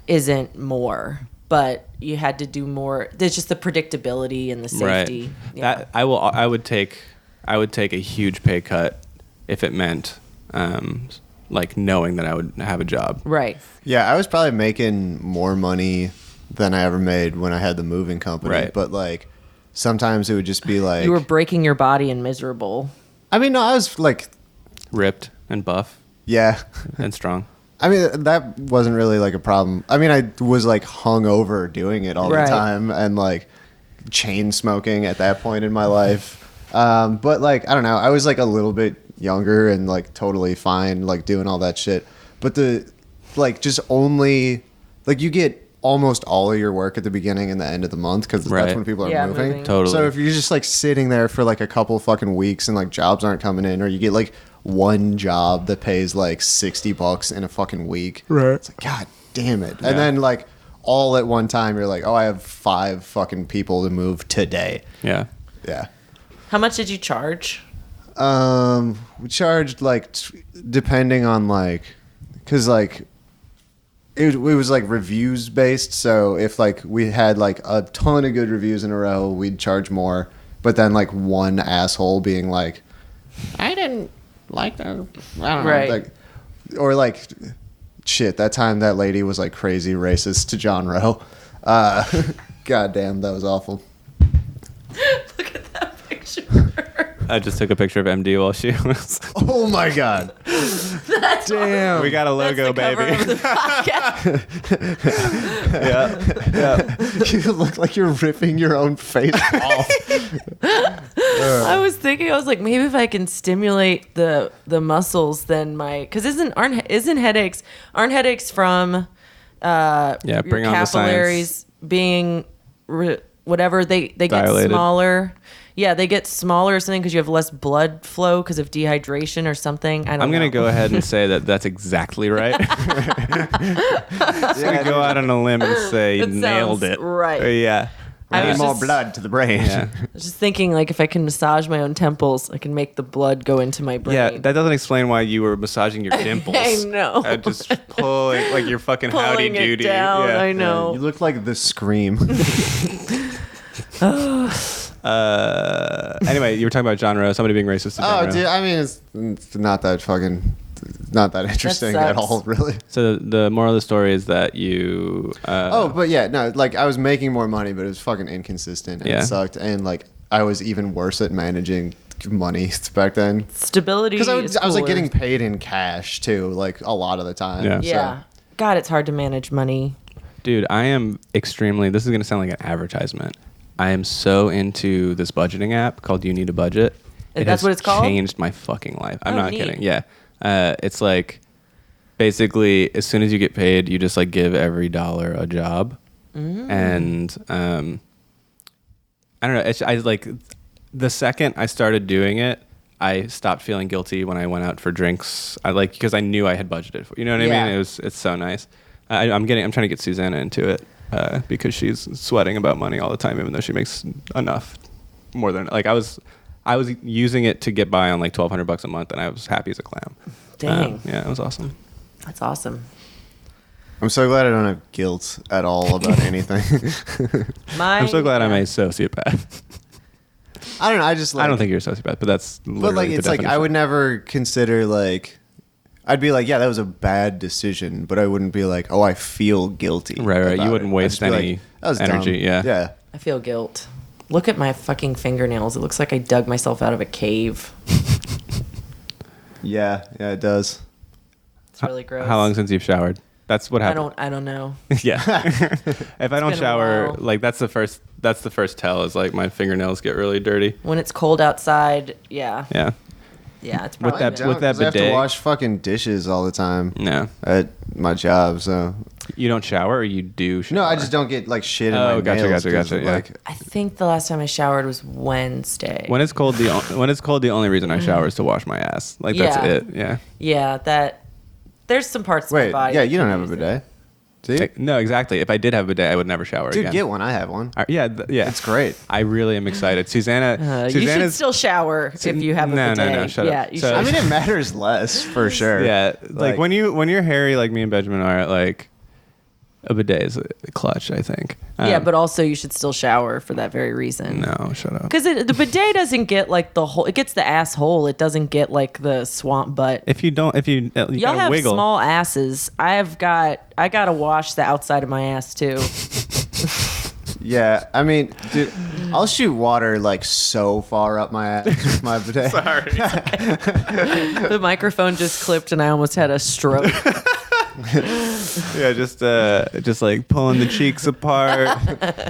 isn't more. But you had to do more. There's just the predictability and the safety. Right. Yeah. That I would take a huge pay cut if it meant like knowing that I would have a job. Right. Yeah, I was probably making more money than I ever made when I had the moving company. Right. But like sometimes it would just be like You were breaking your body and miserable. I mean, no, I was like Ripped and buff yeah. and strong. I mean, that wasn't really like a problem. I mean, I was like hungover doing it all the time and like chain smoking at that point in my life. But like, I don't know. I was like a little bit younger and like totally fine, like doing all that shit. But the like just only like you get almost all of your work at the beginning and the end of the month because Right. that's when people are moving. Totally. So if you're just like sitting there for like a couple fucking weeks and like jobs aren't coming in, or you get like one job that pays like $60 in a fucking week, Right. it's like, God damn it. Yeah. And then like all at one time, you're like, oh, I have 5 fucking people to move today. Yeah. Yeah. How much did you charge? We charged like depending on like, cause like it was like reviews based. So if like we had like a ton of good reviews in a row, we'd charge more. But then like one asshole being like, I didn't like that. I don't know. Right. Like, or like, shit, that time that lady was like crazy racist to John Rowe. God damn, that was awful. Look at that picture. I just took a picture of MD while she was. Oh my God. That's Damn. We got a logo, the cover baby. of the podcast. Yeah. You look like you're ripping your own face off. I was thinking, I was like, maybe if I can stimulate the muscles, then because aren't headaches from your bring on the science. capillaries being whatever they get Dilated. smaller. Yeah, they get smaller or something because you have less blood flow because of dehydration or something. I'm going to go ahead and say that that's exactly right. I'm going to go out on a limb and say It nailed sounds it. right. Yeah. I Need was more just- blood to the brain. Yeah. I was just thinking, like, if I can massage my own temples, I can make the blood go into my brain. Yeah, that doesn't explain why you were massaging your dimples. I know. Just pulling, like you're fucking howdy Pulling it doody. down. Yeah. I know. You look like the Scream. Anyway, you were talking about John Rowe, somebody being racist to John Oh, Rowe. dude, I mean, it's not that fucking, not that interesting at sucks. all, really. So the moral of the story is that you. But yeah, no, like I was making more money, but it was fucking inconsistent and Yeah. it sucked. And like I was even worse at managing money back then. Stability. Because I was like cooler. getting paid in cash too, like a lot of the time. Yeah. Yeah. God, it's hard to manage money. Dude, I am extremely. This is going to sound like an advertisement. I am so into this budgeting app called You Need a Budget. That's what it's called? Changed my fucking life. I'm Oh, not neat. kidding. Yeah. It's like basically as soon as you get paid, you just like give every dollar a job. And I don't know. I like the second I started doing it, I stopped feeling guilty when I went out for drinks. I like because I knew I had budgeted for. You know what Yeah. I mean? It's so nice. I'm trying to get Susanna into it because she's sweating about money all the time, even though she makes enough more than like I was using it to get by on like $1,200 a month, and I was happy as a clam. Dang. Yeah, it was awesome. That's awesome. I'm so glad I don't have guilt at all about anything. I'm so glad I'm a sociopath. I don't know. I just like, I don't think you're a sociopath, but that's But literally like the it's like I definition. would never consider like I'd be like, yeah, that was a bad decision, but I wouldn't be like, oh, I feel guilty. Right. about You wouldn't it. I'd waste just be like, any that was energy. dumb. Yeah. Yeah. I feel guilt. Look at my fucking fingernails. It looks like I dug myself out of a cave. Yeah. Yeah. It does. It's really gross. How long since you've showered? That's what I happened. don't know. Yeah. If I don't been a shower, while. like that's the first tell is like my fingernails get really dirty. When it's cold outside, yeah. Yeah. Yeah, it's With probably that- been- with that I have to bidet? wash fucking dishes all the time No. at my job. So You don't shower or you do shower? no, I just don't get like shit in Oh, my gotcha, nails. gotcha, 'cause, gotcha, yeah. Like, I think the last time I showered was Wednesday. When it's cold, the only reason I shower is to wash my ass. Like that's Yeah. it. Yeah. Yeah, there's some parts of wait, my body. yeah, that you don't can have a use it. bidet. See, No, exactly. If I did have a bidet, I would never shower dude, again. get one. I have one. Yeah. Yeah. It's great. I really am excited. Susanna. You should Susanna's still shower if you have a No, bidet. no, shut up. Yeah, you So- should. I mean, it matters less for sure. Yeah, like when you're hairy like me and Benjamin are, like a bidet is a clutch, I think. Yeah, but also you should still shower for that very reason. no, shut up. Because the bidet doesn't get like the whole. It gets the asshole. It doesn't get like the swamp butt. If you Y'all gotta have wiggle. small asses. I gotta wash the outside of my ass too. Yeah, I mean, dude, I'll shoot water like so far up my ass with my bidet. Sorry. The microphone just clipped and I almost had a stroke. Yeah, just like pulling the cheeks apart,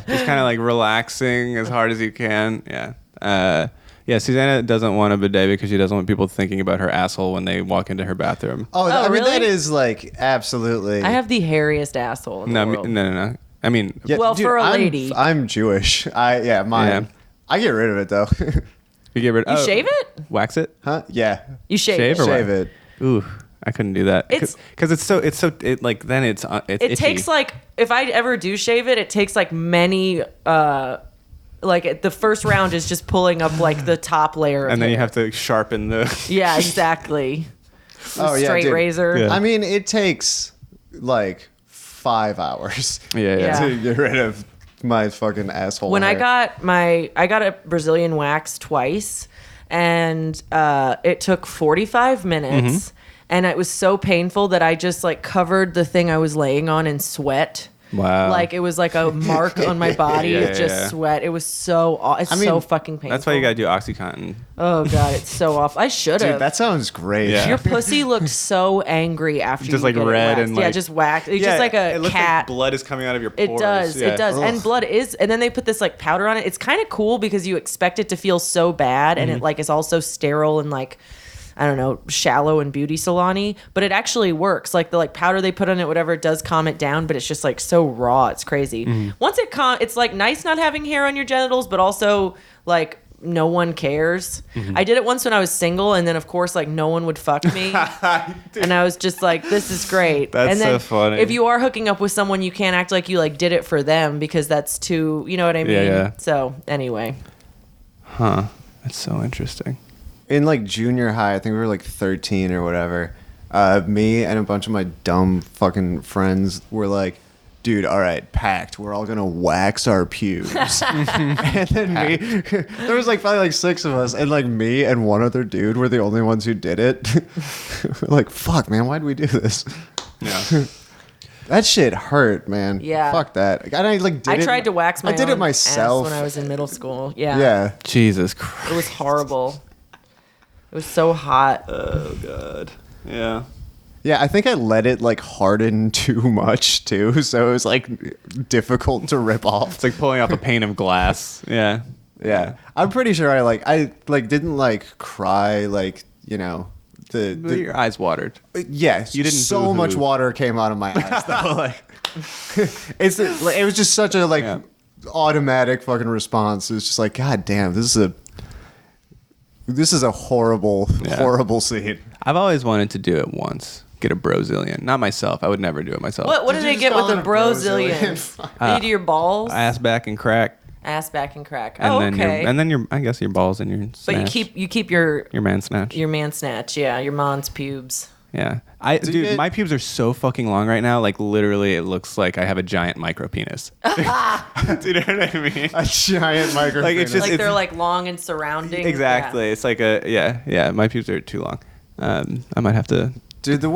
just kind of like relaxing as hard as you can. Yeah. Yeah, Susanna doesn't want a bidet because she doesn't want people thinking about her asshole when they walk into her bathroom. Oh, Oh, I mean, that really? is like absolutely. I have the hairiest asshole in the No, world. no. I mean, Yeah, Well, for a lady. I'm Jewish. Mine. Yeah. I get rid of it though. you get rid. You shave it? Wax it. Huh? Yeah. You shave Shave it. or what? Shave it. Ooh, I couldn't do that. It's- Because it's like then it's It itchy. takes like, if I ever do shave it, it takes like many, like the first round is just pulling up like the top layer of and then you hair. have to sharpen the. Yeah, exactly. Oh yeah, Straight dude. razor. Yeah. I mean, it takes like 5 hours Yeah. to get rid of my fucking asshole. When hair. I got a Brazilian wax twice, and it took 45 minutes, and it was so painful that I just like covered the thing I was laying on in sweat. Wow. Like it was like a mark on my body Yeah, with just yeah. sweat. It was so it's so fucking painful. That's why you gotta do OxyContin. Oh god, it's so awful. I should dude, have. that sounds great. Yeah. Your pussy looked so angry after Just you like get it red waxed. and yeah, like just wax. It's just like a it looks cat. like blood is coming out of your pores. It does. Yeah. It does. And Ugh. blood is, and then they put this like powder on it. It's kind of cool because you expect it to feel so bad, and it like is also sterile and like, I don't know, shallow and beauty salon-y, but it actually works. Like the like powder they put on it, whatever, it does calm it down, but it's just like so raw. It's crazy. Once it's like nice not having hair on your genitals, but also like no one cares. I did it once when I was single, and then of course like no one would fuck me. And I was just like, this is great. That's and then so funny. if you are hooking up with someone, you can't act like you like did it for them because that's too, you know what I mean? yeah. So anyway. Huh. That's so interesting. In like junior high, I think we were like 13 or whatever. Me and a bunch of my dumb fucking friends were like, dude, all right, packed. We're all gonna wax our pubes. And then there was like probably like 6 of us, and like me and one other dude were the only ones who did it. We're like, fuck, man, why'd we do this? Yeah. That shit hurt, man. Yeah. Fuck that. And I like did I it. tried to wax my I did own it myself ass when I was in middle school. Yeah. Yeah. Jesus Christ. It was horrible. It was so hot. Oh God. Yeah. Yeah, I think I let it like harden too much too, so it was like difficult to rip off. It's like pulling off a pane of glass. Yeah. Yeah, I'm pretty sure I didn't like cry like, you know, Your eyes watered. yes, You didn't so boo-hoo. much water came out of my eyes though. Like it was just such a like Yeah. automatic fucking response. It was just like, god damn, this is a horrible horrible scene. I've always wanted to do it once. Get a Brazilian. Not myself. I would never do it myself. What do Did they you get just with call a it a Brazilian? Brazilian? You do your balls, Ass back and crack. ass back and crack. And Oh, then okay. your I guess your balls and your But snatch. you keep your man snatch. man snatch. Yeah, your mom's pubes. Yeah. you Dude, get- my pubes are so fucking long right now. Like literally it looks like I have a giant micro penis. Do you know what I mean? A giant microphone. Like, it's just- Like it's- they're like long and surrounding. Exactly. It's like my pubes are too long. I might have to. Dude, the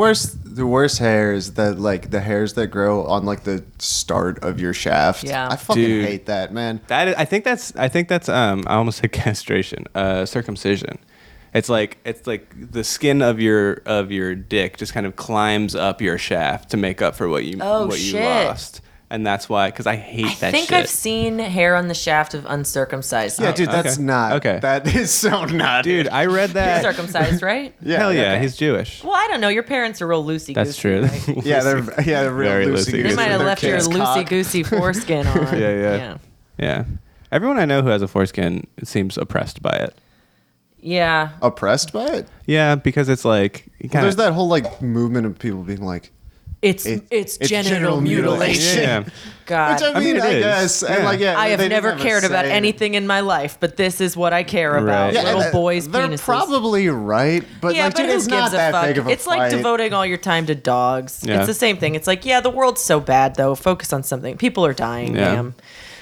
worst hair is that like the hairs that grow on like the start of your shaft. Yeah. I fucking Dude. hate that, man. I think that's I almost said castration, circumcision. It's like the skin of your dick just kind of climbs up your shaft to make up for what you shit. lost. And that's why, because I hate I that think shit. I've seen hair on the shaft of uncircumcised. Yeah, dude, that's okay. not. Okay. That is so not. Dude, I read that. circumcised, right? Yeah. Hell yeah, okay. he's Jewish. Well, I don't know. Your parents are real loosey. That's true. Right? Yeah, they're real Very loosey loosey-goosey. They Goosey might have with their left your kid's loosey cock. goosey foreskin on. Yeah. Yeah. Everyone I know who has a foreskin seems oppressed by it. Yeah. Oppressed by it. Yeah, because it's like you Well, kinda, there's that whole like movement of people being like, It's it's genital genital mutilation. Yeah. God. which I mean, it I is. guess, and Yeah. like, yeah, I have they didn't never a cared about say. anything in my life, but this is what I care about. Right. Yeah, Little and, boys' they're penises. probably right, but Yeah, like, but dude, who it's gives not a that fuck? big of a It's like fight. devoting all your time to dogs. Yeah. It's the same thing. It's like, yeah, the world's so bad though. Focus on something. People are dying, Yeah. damn.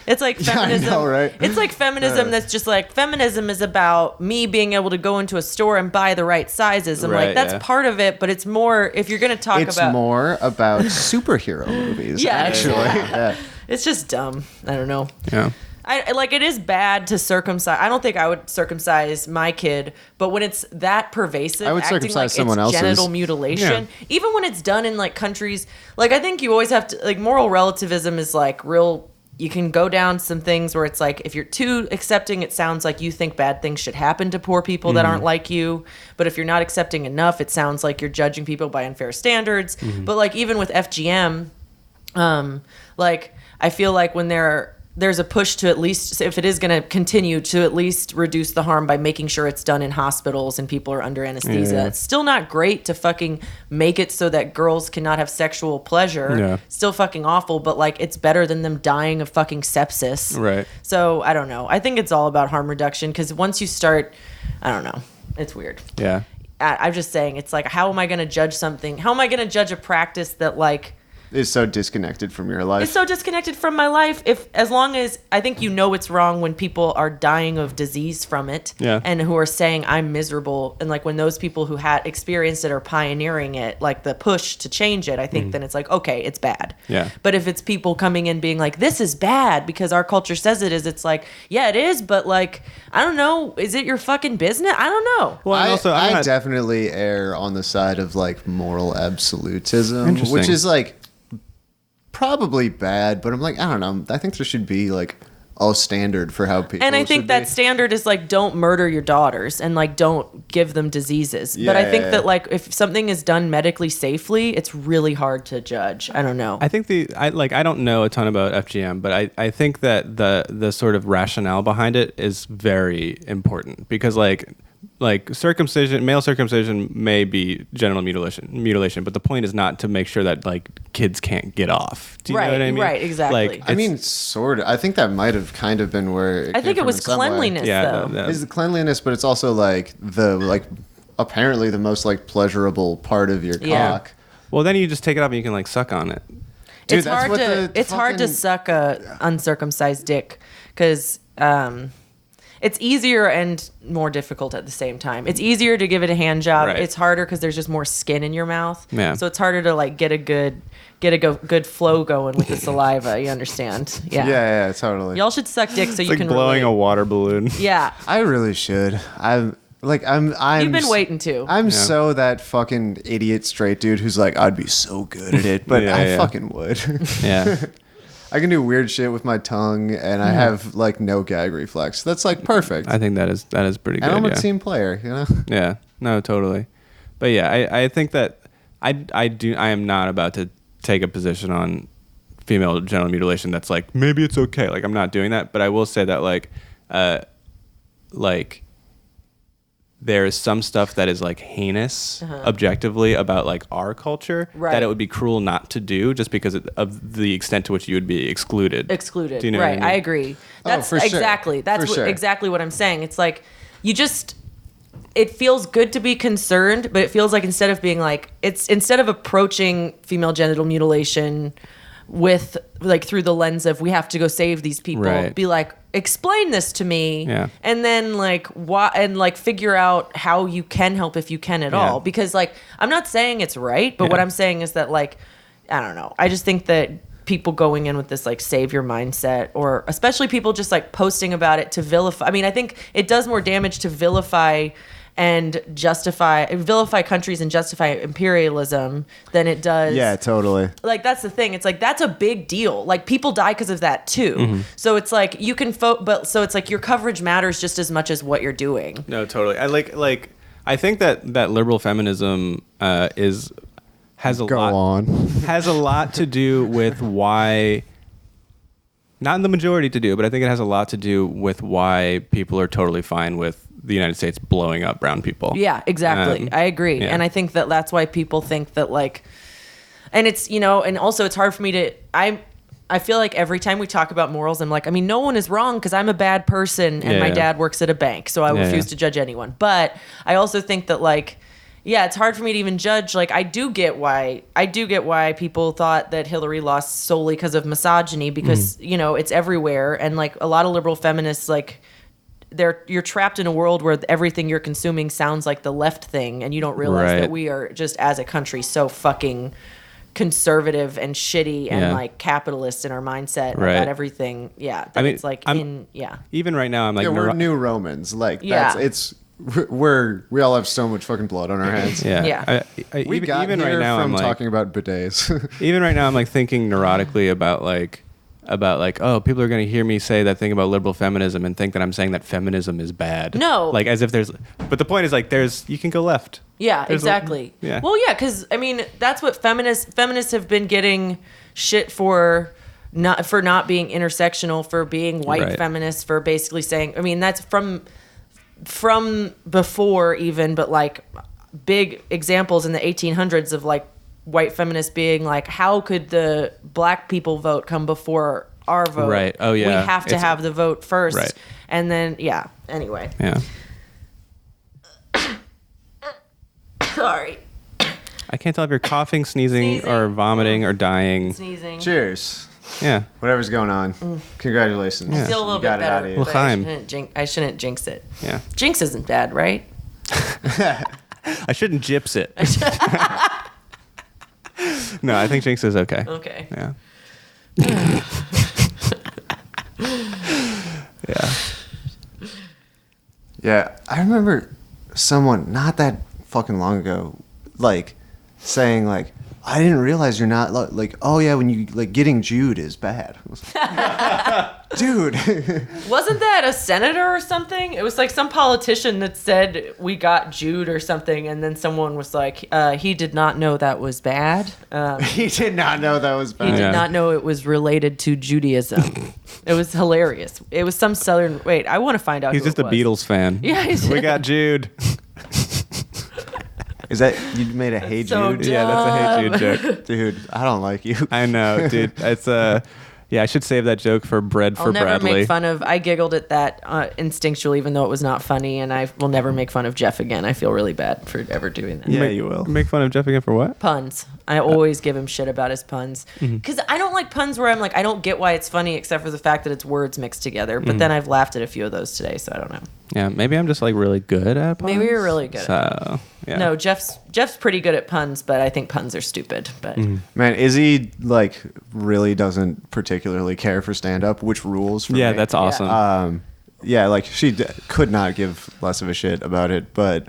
It's like Yeah, I feminism. know, right? It's like feminism that's just like feminism is about me being able to go into a store and buy the right sizes. I'm Right, like, that's yeah. part of it, but it's more if you're gonna talk It's about more about superhero movies, Yeah, actually. Yeah. it's just dumb. I don't know. Yeah. I like it is bad to circumcise. I don't think I would circumcise my kid, but when it's that pervasive, I would acting circumcise like someone it's else's. genital mutilation, even when it's done in like countries, like I think you always have to like moral relativism is like real. You can go down some things where it's like if you're too accepting, it sounds like you think bad things should happen to poor people that aren't like you. But if you're not accepting enough, it sounds like you're judging people by unfair standards. But like even with FGM, like I feel like when there's a push to at least, if it is going to continue, to at least reduce the harm by making sure it's done in hospitals and people are under anesthesia. Yeah. It's still not great to fucking make it so that girls cannot have sexual pleasure. Yeah. Still fucking awful, but like it's better than them dying of fucking sepsis. Right. So I don't know. I think it's all about harm reduction because once you start, I don't know. It's weird. Yeah. I'm just saying, it's like, how am I going to judge something? How am I going to judge a practice that like is so disconnected from your life. it's so disconnected from my life? As long as I think it's wrong when people are dying of disease from it, Yeah. and who are saying I'm miserable, and like when those people who had experienced it are pioneering it, like the push to change it, I think then it's like, okay, it's bad. Yeah. But if it's people coming in being like, this is bad because our culture says it is, it's like, yeah, it is, but like, I don't know, is it your fucking business? I don't know. Well, and also, I definitely err on the side of like moral absolutism, which is like probably bad, but I'm like, I don't know. I think there should be like a standard for how people. And I think that standard is like, don't murder your daughters and like don't give them diseases. But I think that like if something is done medically safely, it's really hard to judge. I don't know. I think I don't know a ton about FGM, but I think that the sort of rationale behind it is very important because like circumcision, male circumcision may be genital mutilation, but the point is not to make sure that like kids can't get off. Do you know what I mean? Right, exactly. Like, I mean, sort of. I think that might have kind of been where I think it was cleanliness, though. It's the cleanliness, but it's also like apparently the most like pleasurable part of your cock. Well, then you just take it off and you can like suck on it. Dude, It's that's hard what to the it's hard to fucking- suck a uncircumcised dick because it's easier and more difficult at the same time. It's easier to give it a hand job. Right. It's harder because there's just more skin in your mouth. Yeah. So it's harder to like get a good flow going with the saliva. You understand? Yeah. Yeah, totally. Y'all should suck dick so It's you like can blowing a relate. water balloon. Yeah. I really should. I'm. You've been waiting to. I'm so that fucking idiot straight dude who's like, I'd be so good at it, but I fucking would. Yeah. I can do weird shit with my tongue, and I have like no gag reflex. That's like perfect. I think that is pretty good. And I'm a yeah. team player, you know. Yeah, no, totally. But yeah, I think that I am not about to take a position on female genital mutilation that's like maybe it's okay. Like I'm not doing that, but I will say that like there is some stuff that is like heinous objectively about like our culture Right. that it would be cruel not to do just because of the extent to which you would be excluded. Do you know right. what I mean? I agree. That's for sure. exactly. That's For sure. exactly what I'm saying. It's like it feels good to be concerned, but it feels like instead of approaching female genital mutilation with like through the lens of we have to go save these people, Right. be like, explain this to me, Yeah. and then like why, and like figure out how you can help if you can at all. Because like I'm not saying it's right, but what I'm saying is that like I don't know. I just think that people going in with this like savior mindset, or especially people just like posting about it to vilify. I mean, I think it does more damage to vilify countries and justify imperialism than it does. Yeah, totally. Like that's the thing. It's like that's a big deal. Like people die because of that too. Mm-hmm. So it's like you can so it's like your coverage matters just as much as what you're doing. No, totally. I think that liberal feminism has a lot to do with why, not the majority to do, but I think it has a lot to do with why people are totally fine with the United States blowing up brown people. Yeah, exactly. I agree. yeah. And I think that that's why people think that like, and it's, and also it's hard for me to, I feel like every time we talk about morals, I'm like, I mean, no one is wrong because I'm a bad person and my dad works at a bank, so I refuse to judge anyone. But I also think that like, yeah, it's hard for me to even judge. Like, I do get why people thought that Hillary lost solely because of misogyny, because it's everywhere, and like a lot of liberal feminists, like you're trapped in a world where everything you're consuming sounds like the left thing, and you don't realize that we are just as a country so fucking conservative and shitty and like capitalist in our mindset about everything. Yeah, that it's like Even right now, I'm like, we're new Romans. Like we all have so much fucking blood on our hands. Yeah. We got even here right now, from I'm like, talking about bidets. even right now, I'm like thinking neurotically about oh, people are going to hear me say that thing about liberal feminism and think that I'm saying that feminism is bad. No. Like as if but the point is like you can go left. Yeah, There's exactly. yeah. Well, yeah, because I mean that's what feminists have been getting shit for not being intersectional, for being white Right. feminist, for basically saying, I mean, that's from before even, but like big examples in the 1800s of like white feminists being like, how could the black people vote come before our vote? Right. Oh, yeah. We have to have the vote first. Right. And then, yeah. Anyway. Yeah. Sorry. I can't tell if you're coughing, sneezing, or vomiting, or dying. Sneezing. Cheers. Yeah. Whatever's going on. Congratulations. Yeah. I feel a little You bit got it out better. of you. But L'chaim. I shouldn't jinx it. Yeah. Jinx isn't bad, right? I shouldn't gyps it. No, I think Jinx is okay. Okay. Yeah. Yeah. Yeah, I remember someone not that fucking long ago, like, saying like, I didn't realize you're not like, oh yeah, when you like getting Jewed is bad. Dude. Wasn't that a senator or something? It was like some politician that said we got Jewed or something, and then someone was like, he did not know that was bad. He did not know that was He bad. did Yeah. not know it was related to Judaism. It was hilarious. It was some southern. Wait, I want to find out. He's who just it a was. Beatles fan. Yeah, We got Jude. Is that you made a Hey so Jude? Yeah, that's a Hey Jude joke. Dude, I don't like you. I know, dude. It's yeah, I should save that joke for Bread for I'll never Bradley. make fun of. I giggled at that instinctually, even though it was not funny, and I will never make fun of Jeff again. I feel really bad for ever doing that. Yeah, Make- you will. Make fun of Jeff again for what? Puns. I always give him shit about his puns because I don't like puns where I'm like, I don't get why it's funny except for the fact that it's words mixed together. But then I've laughed at a few of those today, so I don't know. Yeah, maybe I'm just like really good at puns. Maybe you're really good at So, yeah. No, Jeff's pretty good at puns, but I think puns are stupid. But Man, Izzy like really doesn't particularly care for stand up, which rules for Yeah, me. that's awesome. Yeah, like she could not give less of a shit about it, but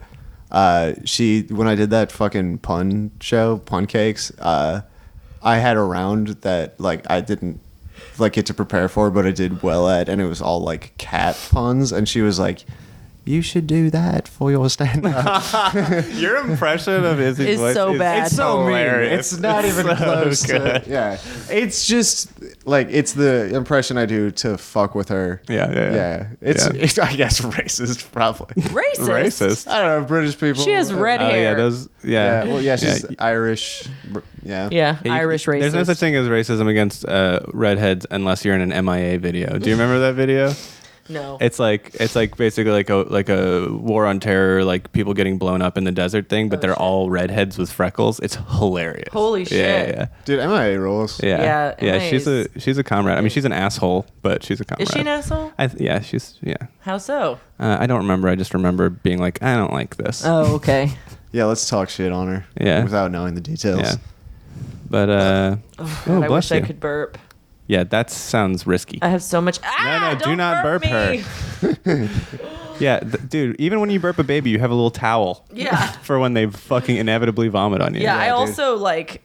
she when I did that fucking pun show, Pun Cakes, I had a round that like I didn't like get to prepare for, but I did well at, and it was all like cat puns, and she was like, "You should do that for your stand up." Your impression of Izzy's It's voice so is bad. It's so mean. hilarious. It's not even so close good. to, yeah. It's just like it's the impression I do to fuck with her. Yeah. It's I guess racist probably. racist. I don't know, British people. She has red Oh hair. yeah, those. Yeah, Yeah. well, yeah, she's Yeah. Irish. Yeah. Yeah, Yeah, you- Irish racist. There's no such thing as racism against redheads unless you're in an MIA video. Do you remember that video? No. It's like basically like a war on terror, like people getting blown up in the desert thing, but they're all redheads with freckles. It's hilarious. Holy Yeah, shit. yeah, Dude, MIA rules. yeah. Yeah, Yeah, she's a comrade. I mean, she's an asshole, but she's a comrade. Is she an asshole? Yeah, she's yeah. How so? I don't remember. I just remember being like, I don't like this. Oh, okay. Yeah, let's talk shit on her. Yeah. Without knowing the details. Yeah. But God, I bless wish I you. could burp. Yeah, that sounds risky. I have so much. Ah, do don't not burp her. me. Yeah, dude. Even when you burp a baby, you have a little towel. Yeah. For when they fucking inevitably vomit on you. Yeah, I dude. also like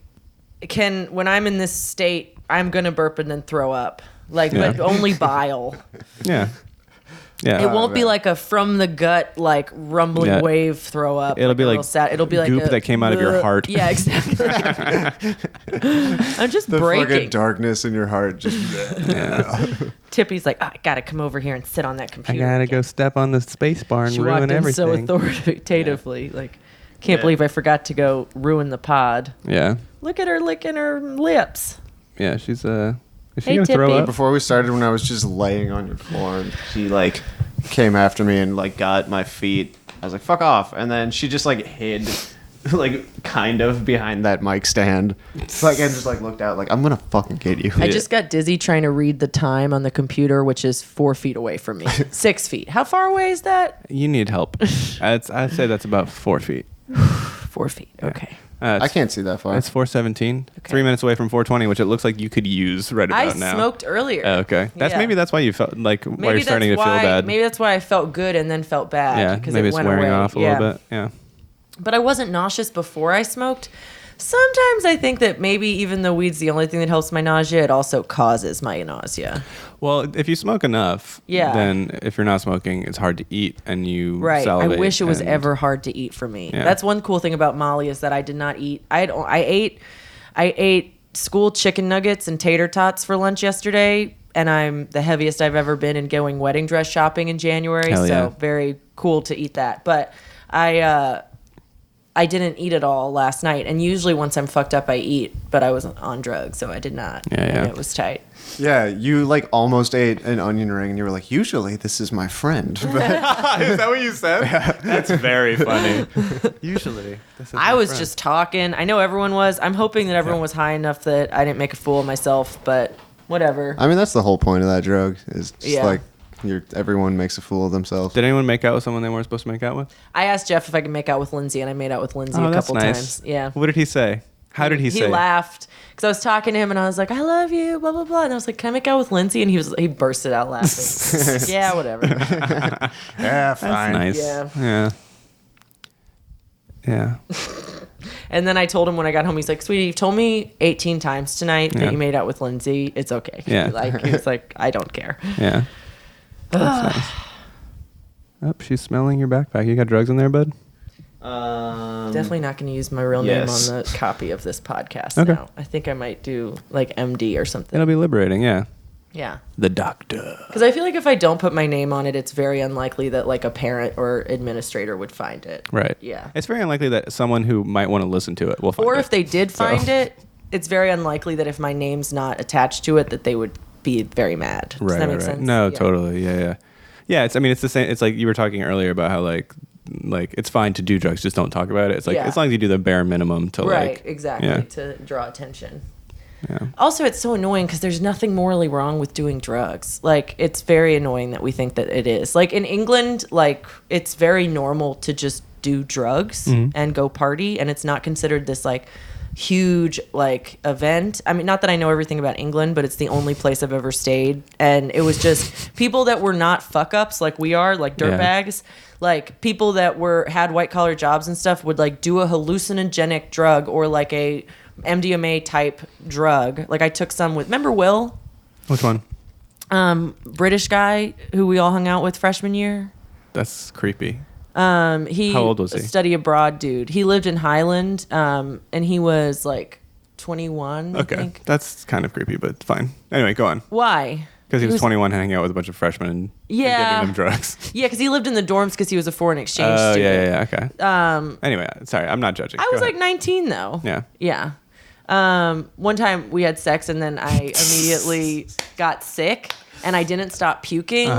when I'm in this state, I'm gonna burp and then throw up. Like, Yeah. but only bile. Yeah. Yeah. It won't be man. like a from the gut, like rumbling Yeah. wave throw up. It'll be a like little sad. It'll be like goop a, that came out of your heart. Yeah, exactly. I'm just The fucking breaking. darkness in your heart just Tippy's like, I gotta come over here and sit on that I computer. gotta go step on the space bar and She ruin walked in so everything. authoritatively. Like, can't believe I forgot to go ruin the pod. Yeah. Look at her licking her lips. Yeah. She's is she Hey, gonna throw Tippy. up? Before we started, when I was just laying on your floor, and she like came after me and like got my feet. I was like, "Fuck off!" And then she just like hid, like kind of behind that mic stand, like and just like looked out, like I'm gonna fucking get you. I just got dizzy trying to read the time on the computer, which is 4 feet away from me. 6 feet. How far away is that? You need help. I'd say that's about 4 feet. 4 feet. Okay. I can't see that far. It's 417. Okay. 3 minutes away from 420, which it looks like you could use right I about now. smoked earlier. Oh, okay. Yeah. Maybe that's why you felt like why you're starting to that's feel why- bad. Maybe that's why I felt good and then felt bad. Yeah. because Maybe it it's went wearing away. off a Yeah. little bit. Yeah. But I wasn't nauseous before I smoked. Sometimes I think that maybe even though weed's the only thing that helps my nausea, it also causes my nausea. Well, if you smoke enough, Yeah. then if you're not smoking, it's hard to eat and you Right. salivate I wish it was and- ever hard to eat for me. Yeah. That's one cool thing about Molly is that I did not eat. I ate school chicken nuggets and tater tots for lunch yesterday, and I'm the heaviest I've ever been in going wedding dress shopping in January. Hell yeah. So very cool to eat that. But I didn't eat it all last night, and usually once I'm fucked up, I eat. But I was on drugs, so I did not. Yeah, and yeah. it was tight. Yeah, you like almost ate an onion ring, and you were like, "Usually, this is my friend." But Is that what you said? That's very funny. Usually. This is I my was friend. just talking. I know everyone was. I'm hoping that everyone was high enough that I didn't make a fool of myself. But whatever. I mean, that's the whole point of that drug. Is just Yeah. like everyone makes a fool of themselves. Did anyone make out with someone they weren't supposed to make out with? I asked Jeff if I could make out with Lindsay, and I made out with Lindsay a that's couple nice. times. Yeah. What did he say? How did he say? He laughed because I was talking to him, and I was like, "I love you," blah blah blah, and I was like, "Can I make out with Lindsay?" And he bursted out laughing. Yeah, whatever. Yeah, That's nice. Yeah. Yeah. Yeah. And then I told him when I got home, he's like, "Sweetie, you've told me 18 times tonight Yeah. that you made out with Lindsay. It's okay." Yeah. Like he was like, "I don't care." Yeah. That's nice. Oh, she's smelling your backpack. You got drugs in there, bud? Definitely not going to use my real name yes. on the copy of this podcast Okay. now. I think I might do like MD or something. It'll be liberating, yeah. Yeah. The doctor. Because I feel like if I don't put my name on it, it's very unlikely that like a parent or administrator would find it. Right. Yeah. It's very unlikely that someone who might want to listen to it will find it. Or if they did So- find it, it's very unlikely that if my name's not attached to it, that they would be very mad. Does that make sense? No, Yeah. totally. Yeah, yeah. Yeah, it's the same. It's like you were talking earlier about how like it's fine to do drugs, just don't talk about it. It's like Yeah. as long as you do the bare minimum to Right, like exactly, yeah. to draw attention. Yeah. Also, it's so annoying because there's nothing morally wrong with doing drugs. Like, it's very annoying that we think that it is. Like, in England, like, it's very normal to just do drugs and go party, and it's not considered this, like, huge, like, event. I mean, not that I know everything about England, but it's the only place I've ever stayed. And it was just people that were not fuck-ups like we are, like dirtbags. Like, people that had white-collar jobs and stuff would, like, do a hallucinogenic drug or, like, a MDMA type drug. Like I took some with, remember Will? Which one? British guy who we all hung out with freshman year. That's creepy. He How old was he? A study abroad dude. He lived in Highland, and he was like 21, I Okay. think. That's kind of creepy, but fine. Anyway, go on. Why? Because he was 21 hanging out with a bunch of freshmen and Yeah. giving them drugs. Yeah, because he lived in the dorms because he was a foreign exchange Oh, student. yeah, okay. Anyway, sorry, I'm not judging. I Go was like ahead. 19 though. Yeah. Yeah. One time we had sex and then I immediately got sick and I didn't stop puking.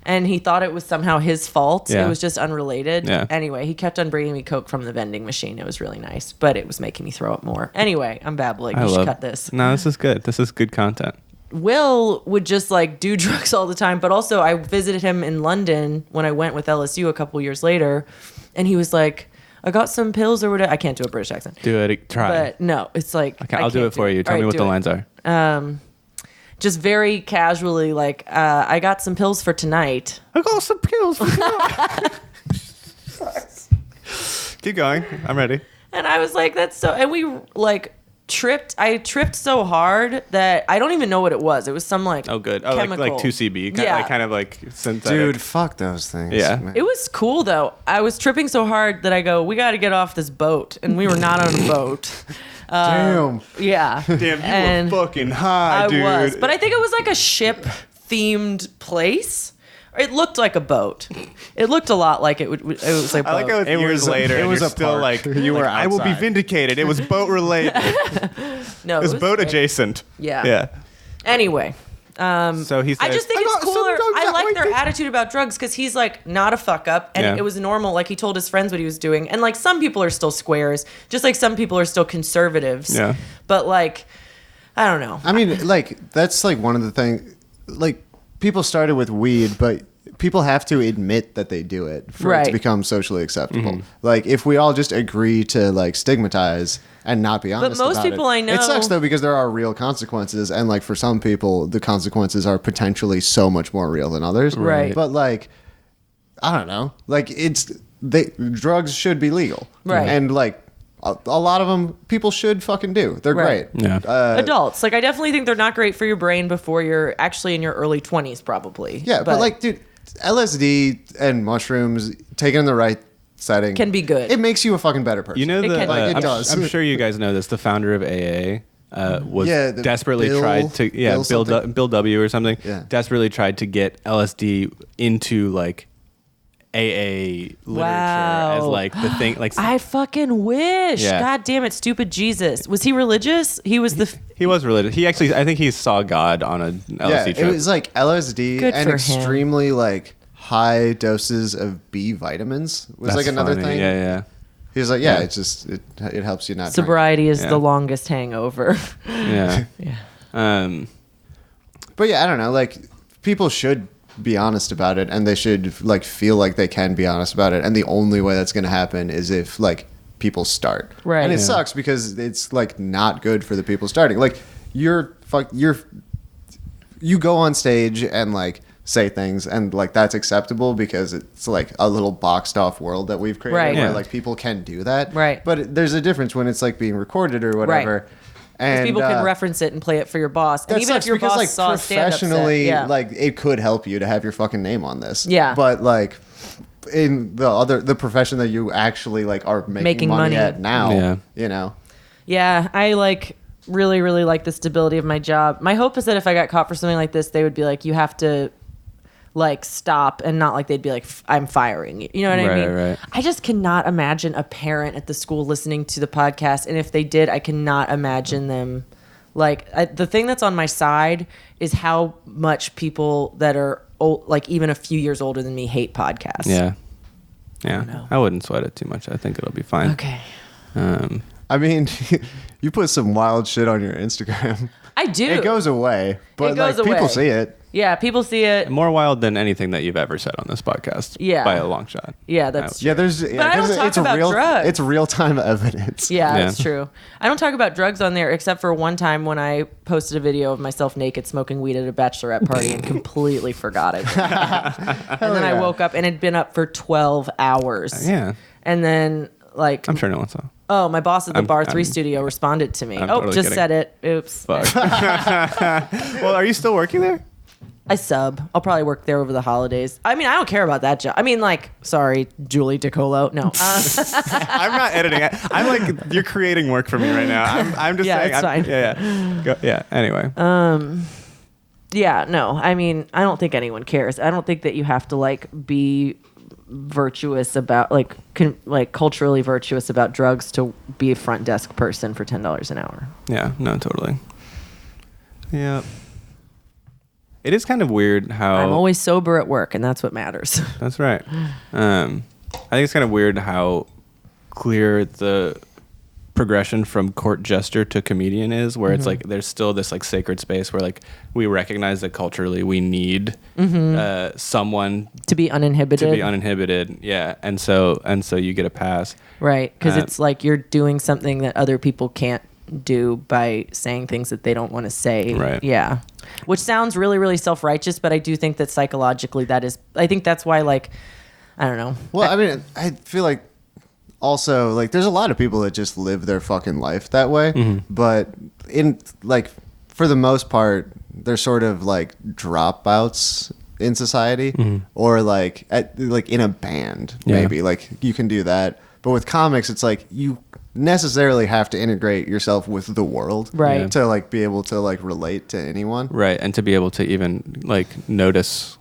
And he thought it was somehow his fault. Yeah. It was just unrelated. Yeah. Anyway, he kept on bringing me Coke from the vending machine. It was really nice, but it was making me throw up more. Anyway, I'm babbling. You should cut this. No, this is good. This is good content. Will would just like do drugs all the time, but also I visited him in London when I went with LSU a couple years later, and he was like, I got some pills or whatever. I can't do a British accent. Do it. Try. But no, it's like Okay, I I'll do can't it for you. Tell All me right, what do the it. lines are. Just very casually, like, I got some pills for tonight. I got some pills for Keep going. I'm ready. And I was like, that's so, and we like tripped. I tripped so hard that I don't even know what it was. It was some like, Oh, good. Oh, chemical. like 2CB. Yeah. Kind of like synthetic. Dude, fuck those things. Yeah. man. It was cool though. I was tripping so hard that I go, we got to get off this boat. And we were not on a boat. Damn. Yeah. Damn, you And were fucking high, I dude. was. But I think it was like a ship themed place. It looked like a boat. It looked a lot like it was like a boat. I like how it's It years was a- later it and was you're a still park. like, You were I will be outside. vindicated. It was boat related. No, It was boat great. adjacent. Yeah. Yeah. Anyway. So he says, I just think "I it's got some cooler. drugs I that like way, their bitch." attitude about drugs because he's like not a fuck up, and Yeah. it was normal. Like he told his friends what he was doing, and like some people are still squares, just like some people are still conservatives. Yeah. But like, I don't know. I mean, like, that's like one of the things, like, people started with weed, but people have to admit that they do it for it Right. to become socially acceptable. Mm-hmm. Like, if we all just agree to, like, stigmatize and not be honest most about people it, I know- it sucks, though, because there are real consequences, and, like, for some people, the consequences are potentially so much more real than others. Right. But, like, I don't know. Like, drugs should be legal. Right. And, like, a lot of them people should fucking do. They're Right. great. Yeah. Adults, like I definitely think they're not great for your brain before you're actually in your early 20s, probably. Yeah, but like, dude, LSD and mushrooms taken in the right setting Can be good. It makes you a fucking better person. You know, It can be. Like, it I'm, does. I'm sure you guys know this. The founder of AA, was the desperately Bill- tried to Bill something? Bill W or something. Yeah. Desperately tried to get LSD into like AA literature as like the thing. Like I fucking wish. Yeah. God damn it, stupid Jesus. Was he religious? He was the. he was religious. He actually, I think he saw God on a LSD Yeah, trip. it was like LSD Good and for him. extremely like high doses of B vitamins was That's like another funny. thing. Yeah. He was like, it's just it helps you not drink. Sobriety is Yeah. the longest hangover. Yeah. Yeah. But yeah, I don't know. Like people should be honest about it, and they should like feel like they can be honest about it. And the only way that's going to happen is if like people start. Right. And it Yeah. sucks because it's like not good for the people starting. Like you go on stage and like say things and like that's acceptable because it's like a little boxed off world that we've created Right. where Yeah. like people can do that. Right. But there's a difference when it's like being recorded or whatever. Right. And People can reference it and play it for your boss. And that even sucks if your because, boss like, saw a stand-up set, professionally, yeah. like it could help you to have your fucking name on this. Yeah. But like in the profession that you actually like are making money at now, Yeah. you know. Yeah, I like really, really like the stability of my job. My hope is that if I got caught for something like this, they would be like, you have to like stop, and not like they'd be like, I'm firing you. You know what I mean? Right. I just cannot imagine a parent at the school listening to the podcast. And if they did, I cannot imagine them. Like the thing that's on my side is how much people that are old, like even a few years older than me, hate podcasts. Yeah. know. I wouldn't sweat it too much. I think it'll be fine. Okay. I mean, you put some wild shit on your Instagram. I do. It goes away, but It goes like people away. see it. Yeah, people see it. More wild than anything that you've ever said on this podcast. Yeah. By a long shot. Yeah, that's Yeah, there's. But I don't talk about drugs. It's real time evidence. Yeah, Yeah. that's true. I don't talk about drugs on there except for one time when I posted a video of myself naked smoking weed at a bachelorette party and completely forgot it. And then I yeah. woke up and it had been up for 12 hours. Yeah. And then like I'm sure no one saw. oh, my boss at the I'm- Bar 3 I'm- studio responded to me. I'm Oh, totally just kidding. said it. Oops. Fuck. Well, are you still working there? I sub. I'll probably work there over the holidays. I mean, I don't care about that job. I mean, like, sorry, Julie DiColo. No. I'm not editing it. I'm like, you're creating work for me right now. I'm just Yeah, saying. it's fine. Yeah. Anyway. Yeah, no. I mean, I don't think anyone cares. I don't think that you have to like be virtuous about like culturally virtuous about drugs to be a front desk person for $10 an hour. Yeah. No, totally. Yeah. It is kind of weird how I'm always sober at work, and that's what matters. That's right. I think it's kind of weird how clear the progression from court jester to comedian is, where it's like there's still this like sacred space where like we recognize that culturally we need someone To be uninhibited. to be uninhibited. Yeah, and so you get a pass. Right, because Uh, it's like you're doing something that other people can't do by saying things that they don't want to say. Right. Yeah. Which sounds really, really self-righteous, but I do think that psychologically I think that's why, like, I don't know. Well, I mean, I feel like also like there's a lot of people that just live their fucking life that way, but in like for the most part, they're sort of like dropouts in society, or like like in a band maybe. Like you can do that, but with comics, it's like you necessarily have to integrate yourself with the world, Right. to like be able to like relate to anyone. Right, and to be able to even like notice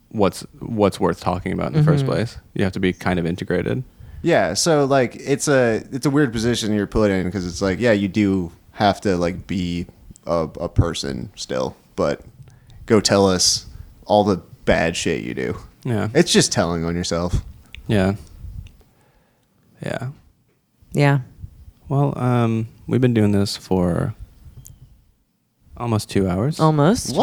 what's worth talking about in the first place, you have to be kind of integrated. Yeah, so like it's a weird position you're put in because it's like, yeah, you do have to like be a person still, but go tell us all the bad shit you do. Yeah. It's just telling on yourself. Yeah. Yeah. Yeah. Well, we've been doing this for almost 2 hours. Almost.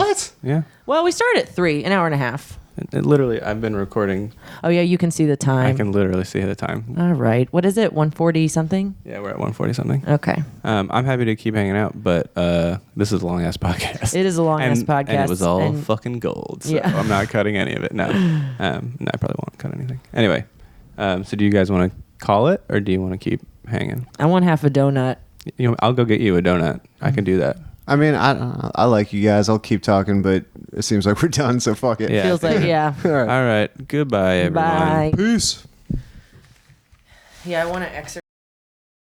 Yeah. Well, we started at 3, an hour and a half. It literally, I've been recording. Oh, yeah, you can see the I time. can literally see the time. All right. What is it? 140 something? Yeah, we're at 140 something. Okay. I'm happy to keep hanging out, but this is a long ass podcast. It is a long-ass podcast, and it was all and- fucking gold. So Yeah. I'm not cutting any of it. No, no, I probably won't cut anything. Anyway, so do you guys want to call it, or do you want to keep hanging? I want half a donut. You know, I'll go get you a donut. I can do that. I mean, I like you guys. I'll keep talking, but it seems like we're done, so fuck it. Yeah. Feels like, yeah. All right. All right. Goodbye, everyone. Bye. Peace. Yeah, I want to exercise.